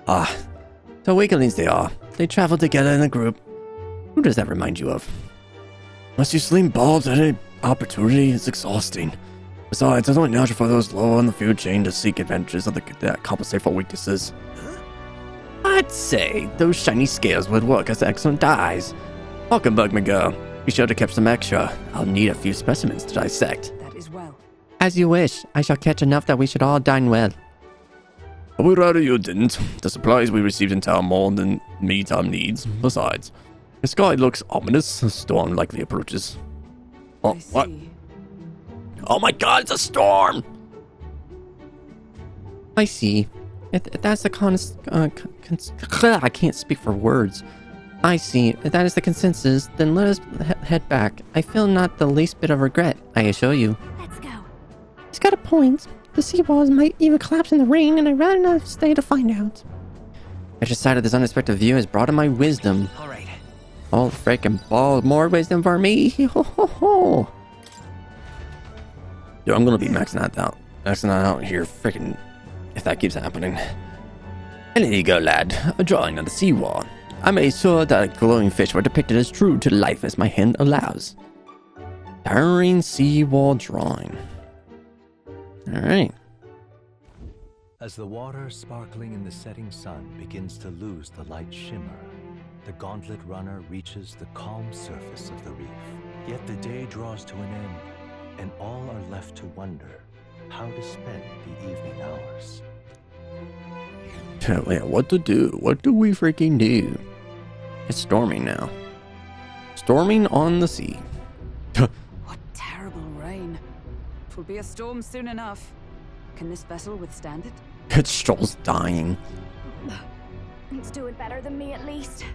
So weaklings they are. They travel together in a group. Who does that remind you of? Must you sling balls at any opportunity? It's exhausting. Besides, it's only natural for those lower on the food chain to seek adventures that compensate for weaknesses. I'd say those shiny scales would work as excellent dyes. Hulkenberg, my girl. Be sure to keep some extra. I'll need a few specimens to dissect. That is well. As you wish. I shall catch enough that we should all dine well. I would rather you didn't. The supplies we received in town more than meet our needs. Besides, the sky looks ominous. A storm likely approaches. Oh, what? Oh my god, it's a storm! I see. If that's the I can't speak for words. I see. If that is the consensus, then let us head back. I feel not the least bit of regret, I assure you. Let's go. He's got a point. The seawalls might even collapse in the rain, and I'd rather not stay to find out. Every side of this unexpected view has brought in my wisdom. Alright. Oh, freaking ball. More wisdom for me. Ho, ho, ho. Yo, I'm gonna be maxing that out here, freaking, if that keeps happening. And there you go, lad. A drawing on the seawall. I made sure that glowing fish were depicted as true to life as my hand allows. Towering seawall drawing. Alright. As the water sparkling in the setting sun begins to lose the light shimmer, the gauntlet runner reaches the calm surface of the reef. Yet the day draws to an end, and all are left to wonder how to spend the evening hours. Yeah, what to do? What do we freaking do? It's storming now. Storming on the sea. What terrible rain. Twill be a storm soon enough. Can this vessel withstand it? It's Stroll's dying. It's doing better than me at least.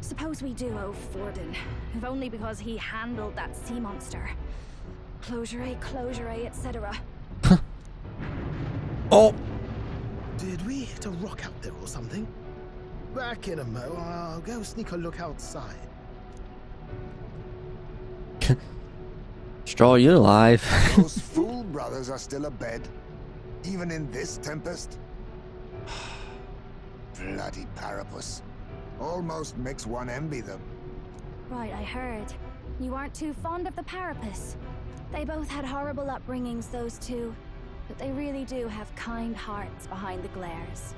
Suppose we do owe Forden, if only because he handled that sea monster. Closure, etc. Oh! Did we hit a rock out there or something? Back in a mo. I'll go sneak a look outside. Straw, you're alive. Those fool brothers are still abed, even in this tempest. Bloody Parapus. Almost makes one envy them. Right, I heard. You aren't too fond of the Parapus. They both had horrible upbringings, those two. But they really do have kind hearts behind the glares.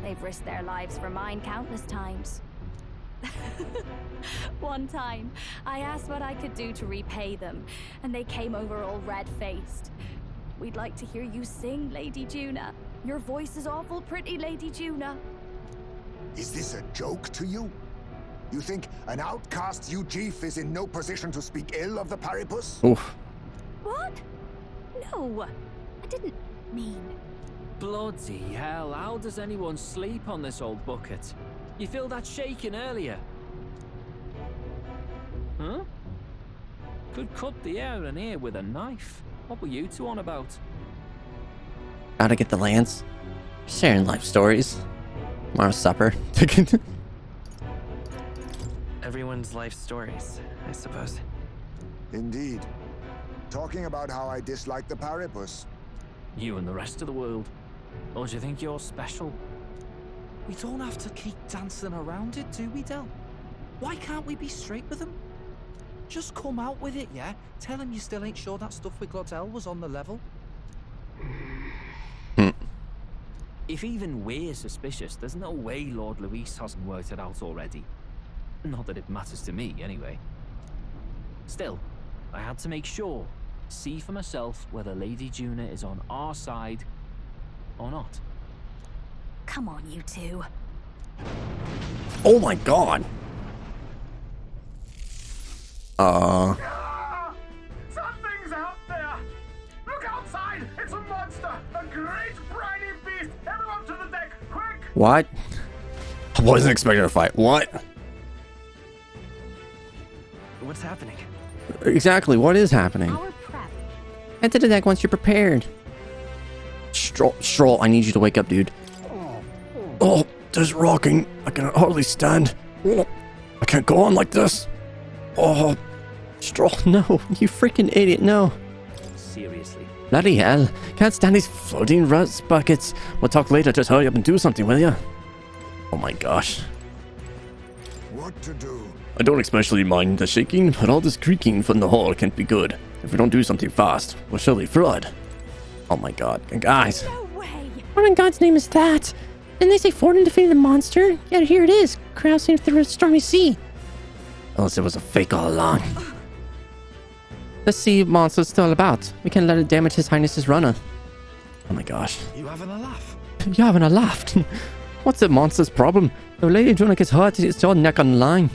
They've risked their lives for mine countless times. One time, I asked what I could do to repay them, and they came over all red-faced. We'd like to hear you sing, Lady Juna. Your voice is awful pretty, Lady Juna. Is this a joke to you? You think an outcast Ujief is in no position to speak ill of the Paripus? Oof. What? No, I didn't mean... Bloody hell, how does anyone sleep on this old bucket? You feel that shaking earlier? Huh? Could cut the air in here with a knife. What were you two on about? Gotta get the lance. Sharing life stories. Tomorrow's supper. Everyone's life stories, I suppose. Indeed. Talking about how I dislike the Paripus. You and the rest of the world. Or do you think you're special? We don't have to keep dancing around it, do we, Del? Why can't we be straight with him? Just come out with it, yeah? Tell him you still ain't sure that stuff with Glottel was on the level. If even we're suspicious, there's no way Lord Luis hasn't worked it out already. Not that it matters to me, anyway. Still, I had to make sure, see for myself whether Lady Juna is on our side or not. Come on, you two. Oh my god! What? I wasn't expecting a fight. What? What's happening? Exactly, what is happening? Enter the deck once you're prepared. Stroll, I need you to wake up, dude. Oh, this is rocking. I can hardly stand. Oh, I can't go on like this. Oh, Stroll, no, you freaking idiot, no. Seriously. Bloody hell, can't stand these floating rust buckets. We'll talk later, just hurry up and do something, will ya? Oh my gosh. What to do? I don't especially mind the shaking, but all this creaking from the hall can't be good. If we don't do something fast, we'll surely flood. Oh my god, guys. What in God's name is that? Didn't they say Forden defeated the monster? Yet here it is, crossing through a stormy sea. Unless it was a fake all along. The sea monster's still about. We can't let it damage His Highness's runner. Oh my gosh. You having a laugh? You having a laugh? What's the monster's problem? The Lady Druna gets hurt, it's your neck on the line.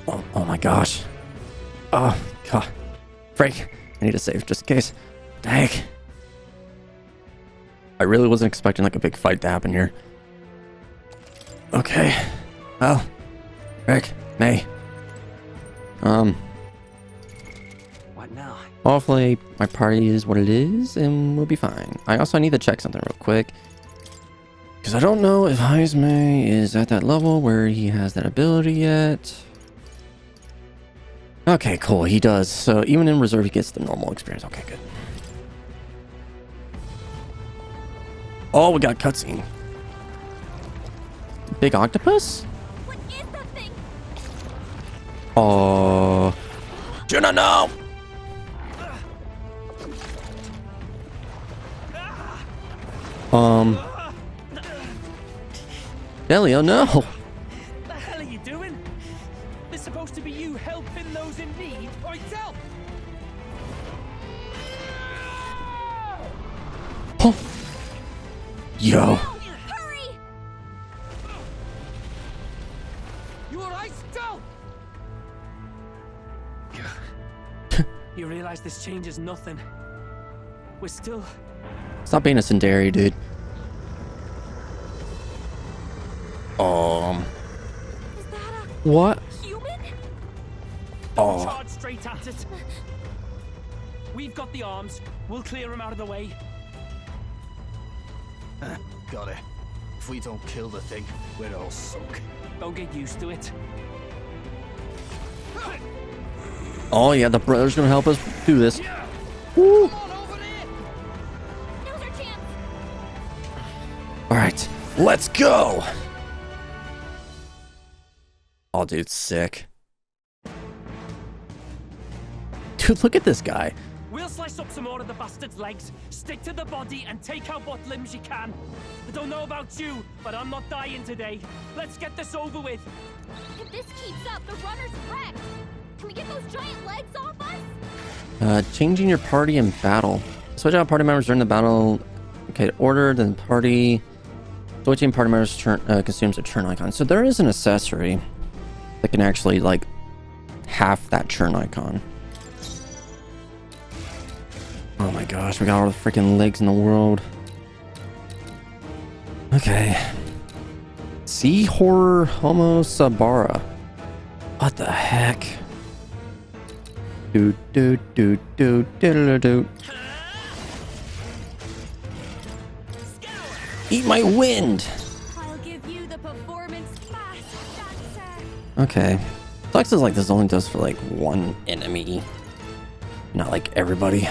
Oh my gosh. Oh god. Freak. I need to save just in case. Dang. I really wasn't expecting like a big fight to happen here. Okay. Well. Rick. May. What now? Hopefully my party is what it is and we'll be fine. I also need to check something real quick. Because I don't know if Heismay is at that level where he has that ability yet. Okay, cool. He does. So even in reserve, he gets the normal experience. Okay, good. Oh, we got cutscene. Big octopus? What is that thing? Oh. Juna, no! Delio, no! What the hell are you doing? It's supposed to be you helping those in need. Oi, tell! Oh. Yo. Hurry! You alright, Del? You realize this changes nothing. We're still... Stop being a Sundari, dude. What? Human? Oh. Charge straight at it. We've got the arms. We'll clear him out of the way. Got it. If we don't kill the thing, we're all sunk. Don't get used to it. Oh yeah, the brother's gonna help us do this. Woo. Alright, let's go! Oh, dude, sick. Dude, look at this guy. We'll slice up some more of the bastard's legs, stick to the body, and take out what limbs you can. I don't know about you, but I'm not dying today. Let's get this over with. If this keeps up, the runner's wrecked. Can we get those giant legs off us? Changing your party in battle. Switch out party members during the battle. Okay, order, then party. Switching party members consumes a churn icon. So there is an accessory that can actually, like, half that churn icon. Oh my gosh, we got all the freaking legs in the world. Okay. Sea Horror Homo Sabara. What the heck? Do do do do do do. Eat my wind. I'll give you the performance fast, dancer. Okay. Sucks is like this only does for like one enemy, not like everybody.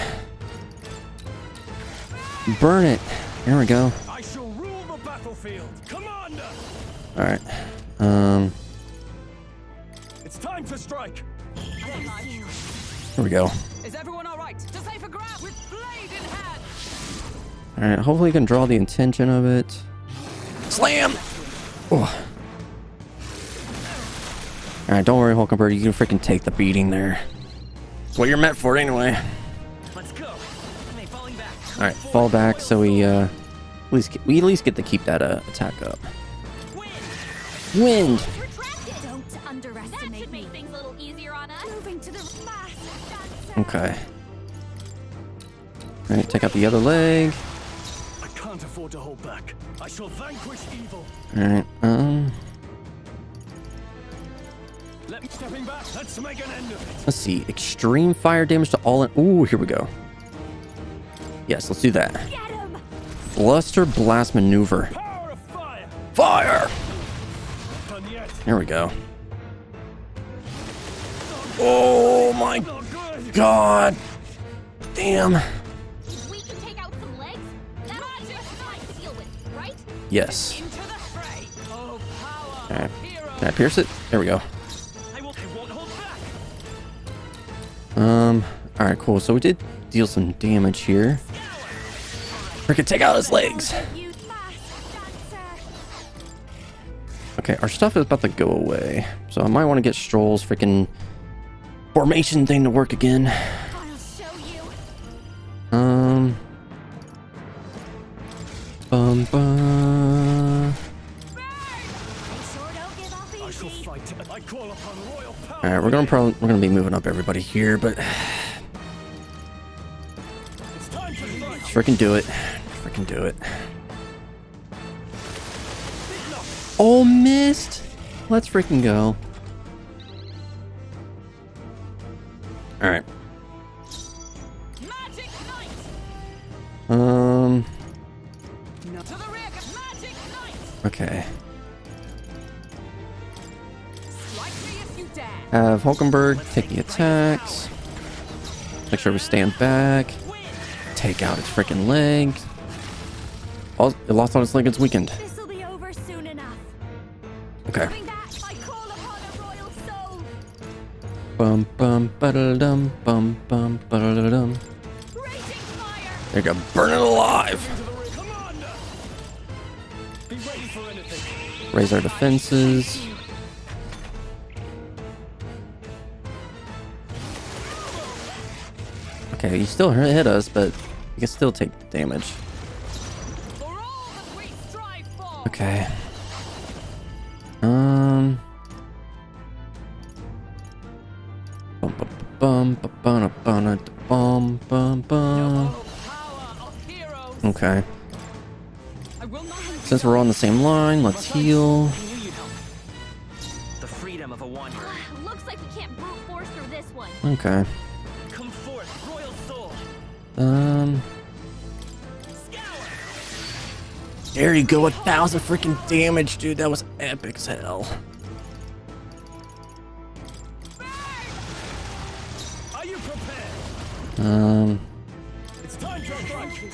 Burn it. There we go. I shall rule the battlefield, Commander. All right. It's time to strike. Here we go. Is everyone all right? To safer ground with blade in hand. All right. Hopefully, you can draw the intention of it. Slam. Oh. All right. Don't worry, Hulkenberg. You can freaking take the beating there. That's what you're meant for, anyway. Let's go. All right. Fall back, so we at least get to keep that attack up. Wind. Don't underestimate that should make things a little easier on us. Moving to the fast, Okay. All right. Take out the other leg. I can't afford afford to hold back. I shall vanquish evil. Alright, Let me stepping back. Let's make an end of it. let's see. Extreme fire damage to all in. Ooh, here we go. Yes, let's do that. Bluster blast maneuver. Fire! There we go. Oh my god. Damn. We can take out some legs. That'll be just fine to deal with, right? Yes. Alright. Can I pierce it? There we go. Alright, cool. So we did deal some damage here. Freaking take out his legs. Okay, our stuff is about to go away. So I might want to get Stroll's freaking formation thing to work again. Alright, we're gonna be moving up everybody here, but freaking do it. Freaking do it. Oh, missed. Let's freaking go. Alright. Okay. Have Hulkenberg take the attacks. Make sure we stand back. Take out its freaking legs. Oh, it lost on its leg. It's weakened. This'll be over soon enough. Okay. Coming back, I call upon a royal soul. Bum bum ba-da-dum bum bum ba-da-dum. There you go. Burn it alive. Raise our defenses. Okay, you still hit us, but you can still take the damage. Okay. Bum bum bum bum bum bum bum. Okay. Since we're on the same line, let's heal. The freedom of a wanderer. Looks like we can't brute force through this one. Okay. Come forth, royal soul. There you go, 1,000 freaking damage, dude. That was epic as hell. It's time to strike.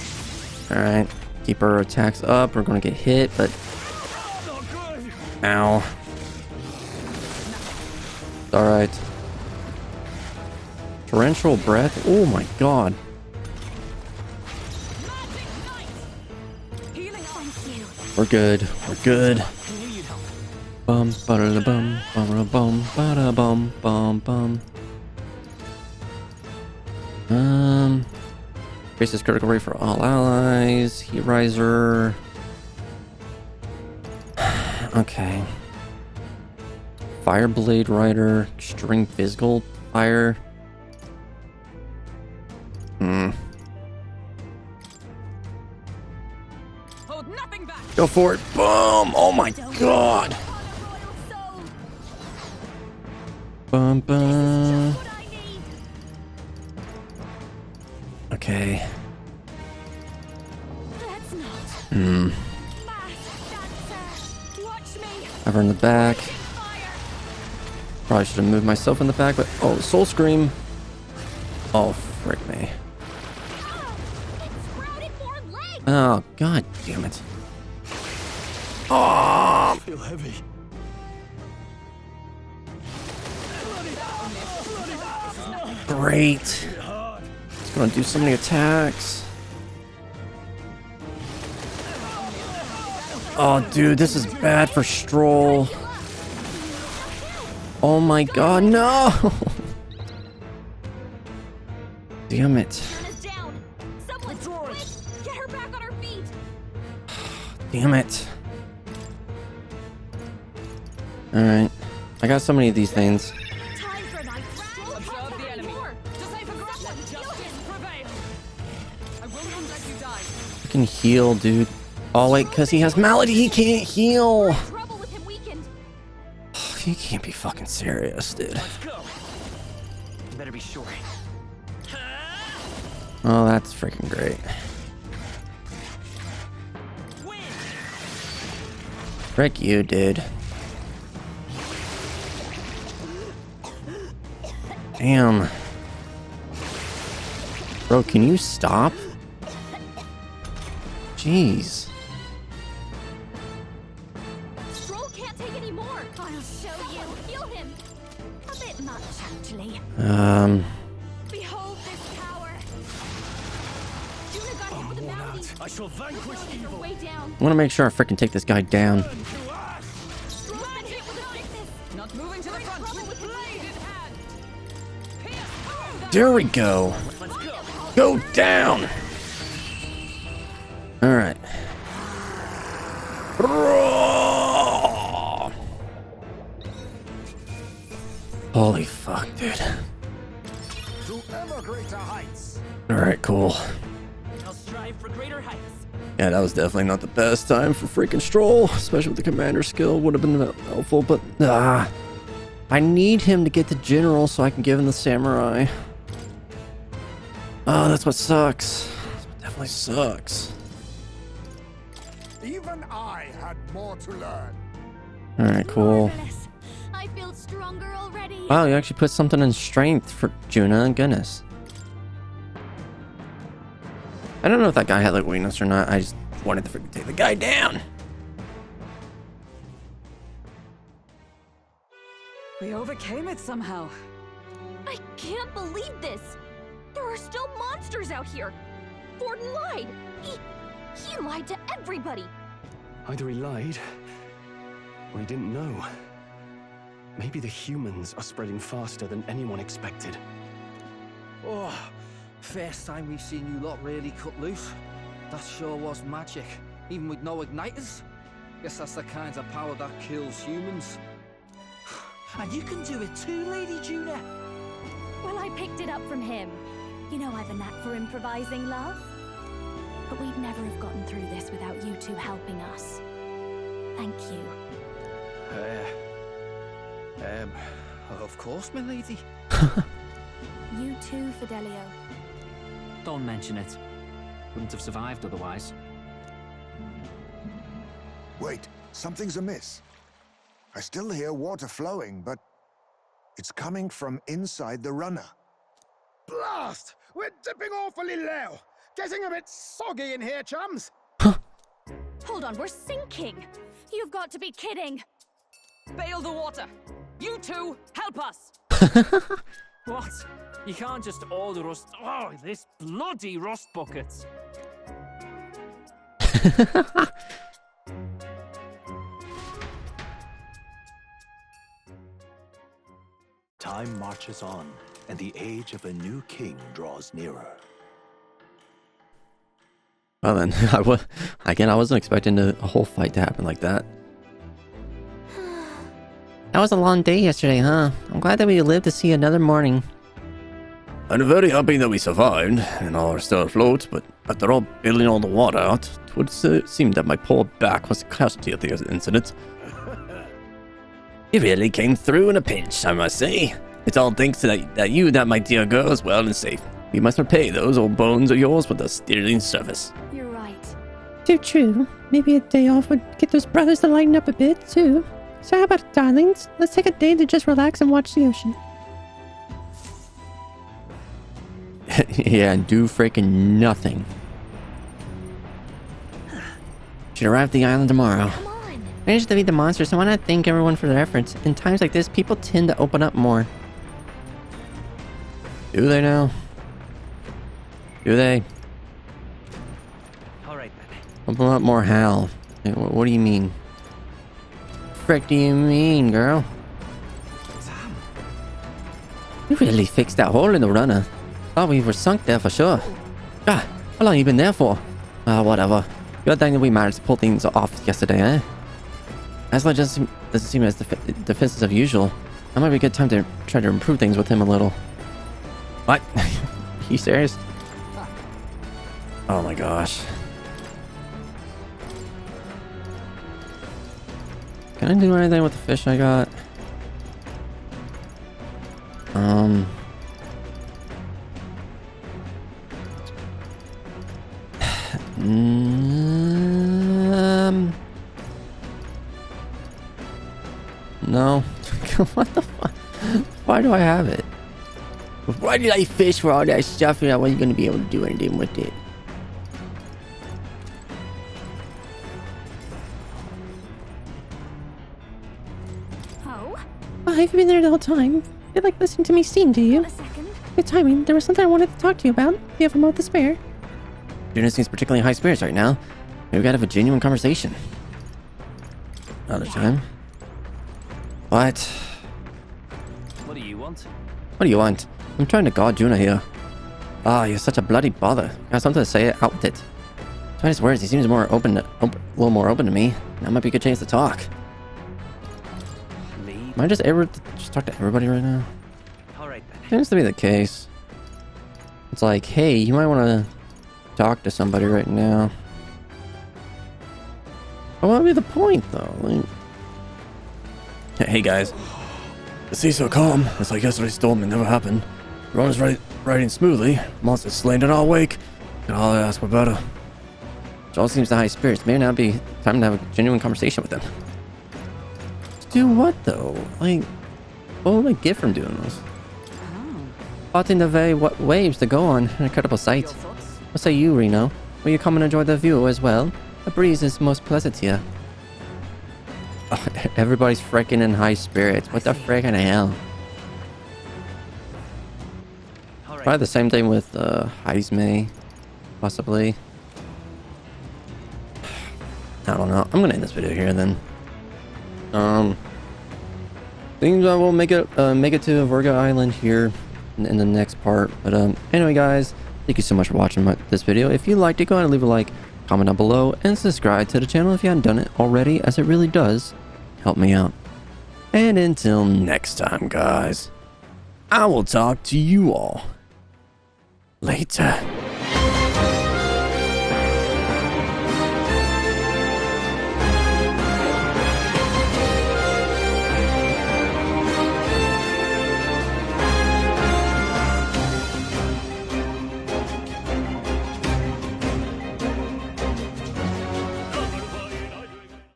Alright. Keep our attacks up. We're gonna get hit, but ow. Alright. Torrential breath. Oh my god. We're good. We're good. Bum ba da bum bum bum ba da bum bum bum. Increases critical rate for all allies. Heat riser. Okay. Fireblade Rider. Extreme physical fire. Go for it. Boom! Oh my god. Bum bum. Okay. Ever in the back. Probably should have moved myself in the back, but oh, Soul Scream. Oh, frick me. Oh, god damn it. Oh, I feel heavy. great. It's gonna do so many attacks. Oh, dude, this is bad for Stroll. Oh my god, no! Damn it. Damn it. Alright. I got so many of these things. I can heal, dude. Oh wait, because he has malady, he can't heal. Trouble with him weakened. You can't be fucking serious, dude. Let's go. You better be sure. Oh, that's freaking great. Frick you, dude. Damn. Bro, can you stop? Jeez. Stroll can't take any more. I'll show you. Heal him. A bit much, actually. Behold this power. Juna got hit with a malady. I shall vanquish evil. Way down. I want to make sure I freaking take this guy down. Stroll got hit with a sickness. Not moving to the front. Trouble with him weakened. There we go. Go down. All right. Holy fuck, dude. To ever greater heights. All right, cool. I'll strive for greater heights. Yeah, that was definitely not the best time for freaking Stroll, especially with the commander skill. Would have been helpful, but I need him to get to general so I can give him the samurai. Oh, that's what sucks. That's what definitely sucks. Even I had more to learn. All right, cool. I feel stronger already. Wow, you actually put something in strength for Juna. Goodness. I don't know if that guy had like weakness or not. I just wanted to freaking take the guy down. We overcame it somehow. I can't believe this. There are still monsters out here. Forden lied. He lied to everybody. Either he lied, or he didn't know. Maybe the humans are spreading faster than anyone expected. Oh, first time we've seen you lot really cut loose. That sure was magic, even with no igniters. Guess that's the kind of power that kills humans. And you can do it too, Lady Juna. Well, I picked it up from him. You know I've a knack for improvising, love. But we'd never have gotten through this without you two helping us. Thank you. Of course, my lady. You too, Fidelio. Don't mention it. Wouldn't have survived otherwise. Wait, something's amiss. I still hear water flowing, but it's coming from inside the runner. Blast! We're dipping awfully low. Getting a bit soggy in here, chums. Hold on, we're sinking. You've got to be kidding. Bail the water. You two, help us. What? You can't just order us. Oh, this bloody rust buckets. Time marches on, and the age of a new king draws nearer. Well then, I wasn't expecting a whole fight to happen like that. That was a long day yesterday, huh? I'm glad that we lived to see another morning. I'm very happy that we survived and are still afloat, but after all bailing all the water out, it would seem that my poor back was a casualty of the incident. You really came through in a pinch, I must say. It's all thanks to that my dear girl, is well and safe. We must repay those old bones of yours with a sterling service. You're right. Too true. Maybe a day off would get those brothers to lighten up a bit, too. So how about it, darlings? Let's take a day to just relax and watch the ocean. Yeah, do freaking nothing. Should arrive at the island tomorrow. Managed to defeat the monsters, so why not thank everyone for their efforts? In times like this, people tend to open up more. Do they now? Do they? All right, then. Open up more how? What do you mean? Frick do you mean, girl? You really fixed that hole in the runner. Thought we were sunk there for sure. God, how long you been there for? Whatever. Good thing that we managed to pull things off yesterday, eh? Aslan just doesn't seem as defensive as usual. That might be a good time to try to improve things with him a little. What? You serious? Oh my gosh. Can I do anything with the fish I got? No. What the fuck? Why do I have it? Why did I fish for all that stuff and I wasn't going to be able to do anything with it? Oh? Well, have you been there the whole time? You feel like listening to me sing, do you? Good timing. There was something I wanted to talk to you about. Do you have a moment to spare? Juna seems particularly in high spirits right now. Maybe we gotta have a genuine conversation. Another time. What? What do you want? What do you want? I'm trying to guard Juna here. Ah, you're such a bloody bother. I have something to say out with it. Despite his words, he seems more open, a little more open to me. That might be a good chance to talk. Am I just able to just talk to everybody right now? Alright then. Seems to be the case. It's like, hey, you might want to talk to somebody right now. What would be the point, though? Like... Hey, guys. The sea's so calm. It's like yesterday's storm. It never happened. Everyone's riding smoothly. Monsters slain in our wake. And all I ask for better. Joel seems in high spirits. May not be time to have a genuine conversation with them. To do what, though? Like, what would I get from doing this? Spotting the very waves to go on. An incredible sight. What say you, Reno? Will you come and enjoy the view as well? The breeze is most pleasant here. Oh, everybody's freaking in high spirits. What the freaking hell? Probably the same thing with Heismay, possibly. I don't know. I'm gonna end this video here then. Things I will make it to Virga Island here in the next part. But anyway, guys, thank you so much for watching this video. If you liked it, go ahead and leave a like, comment down below, and subscribe to the channel if you haven't done it already, as it really does help me out. And until next time, guys, I will talk to you all later.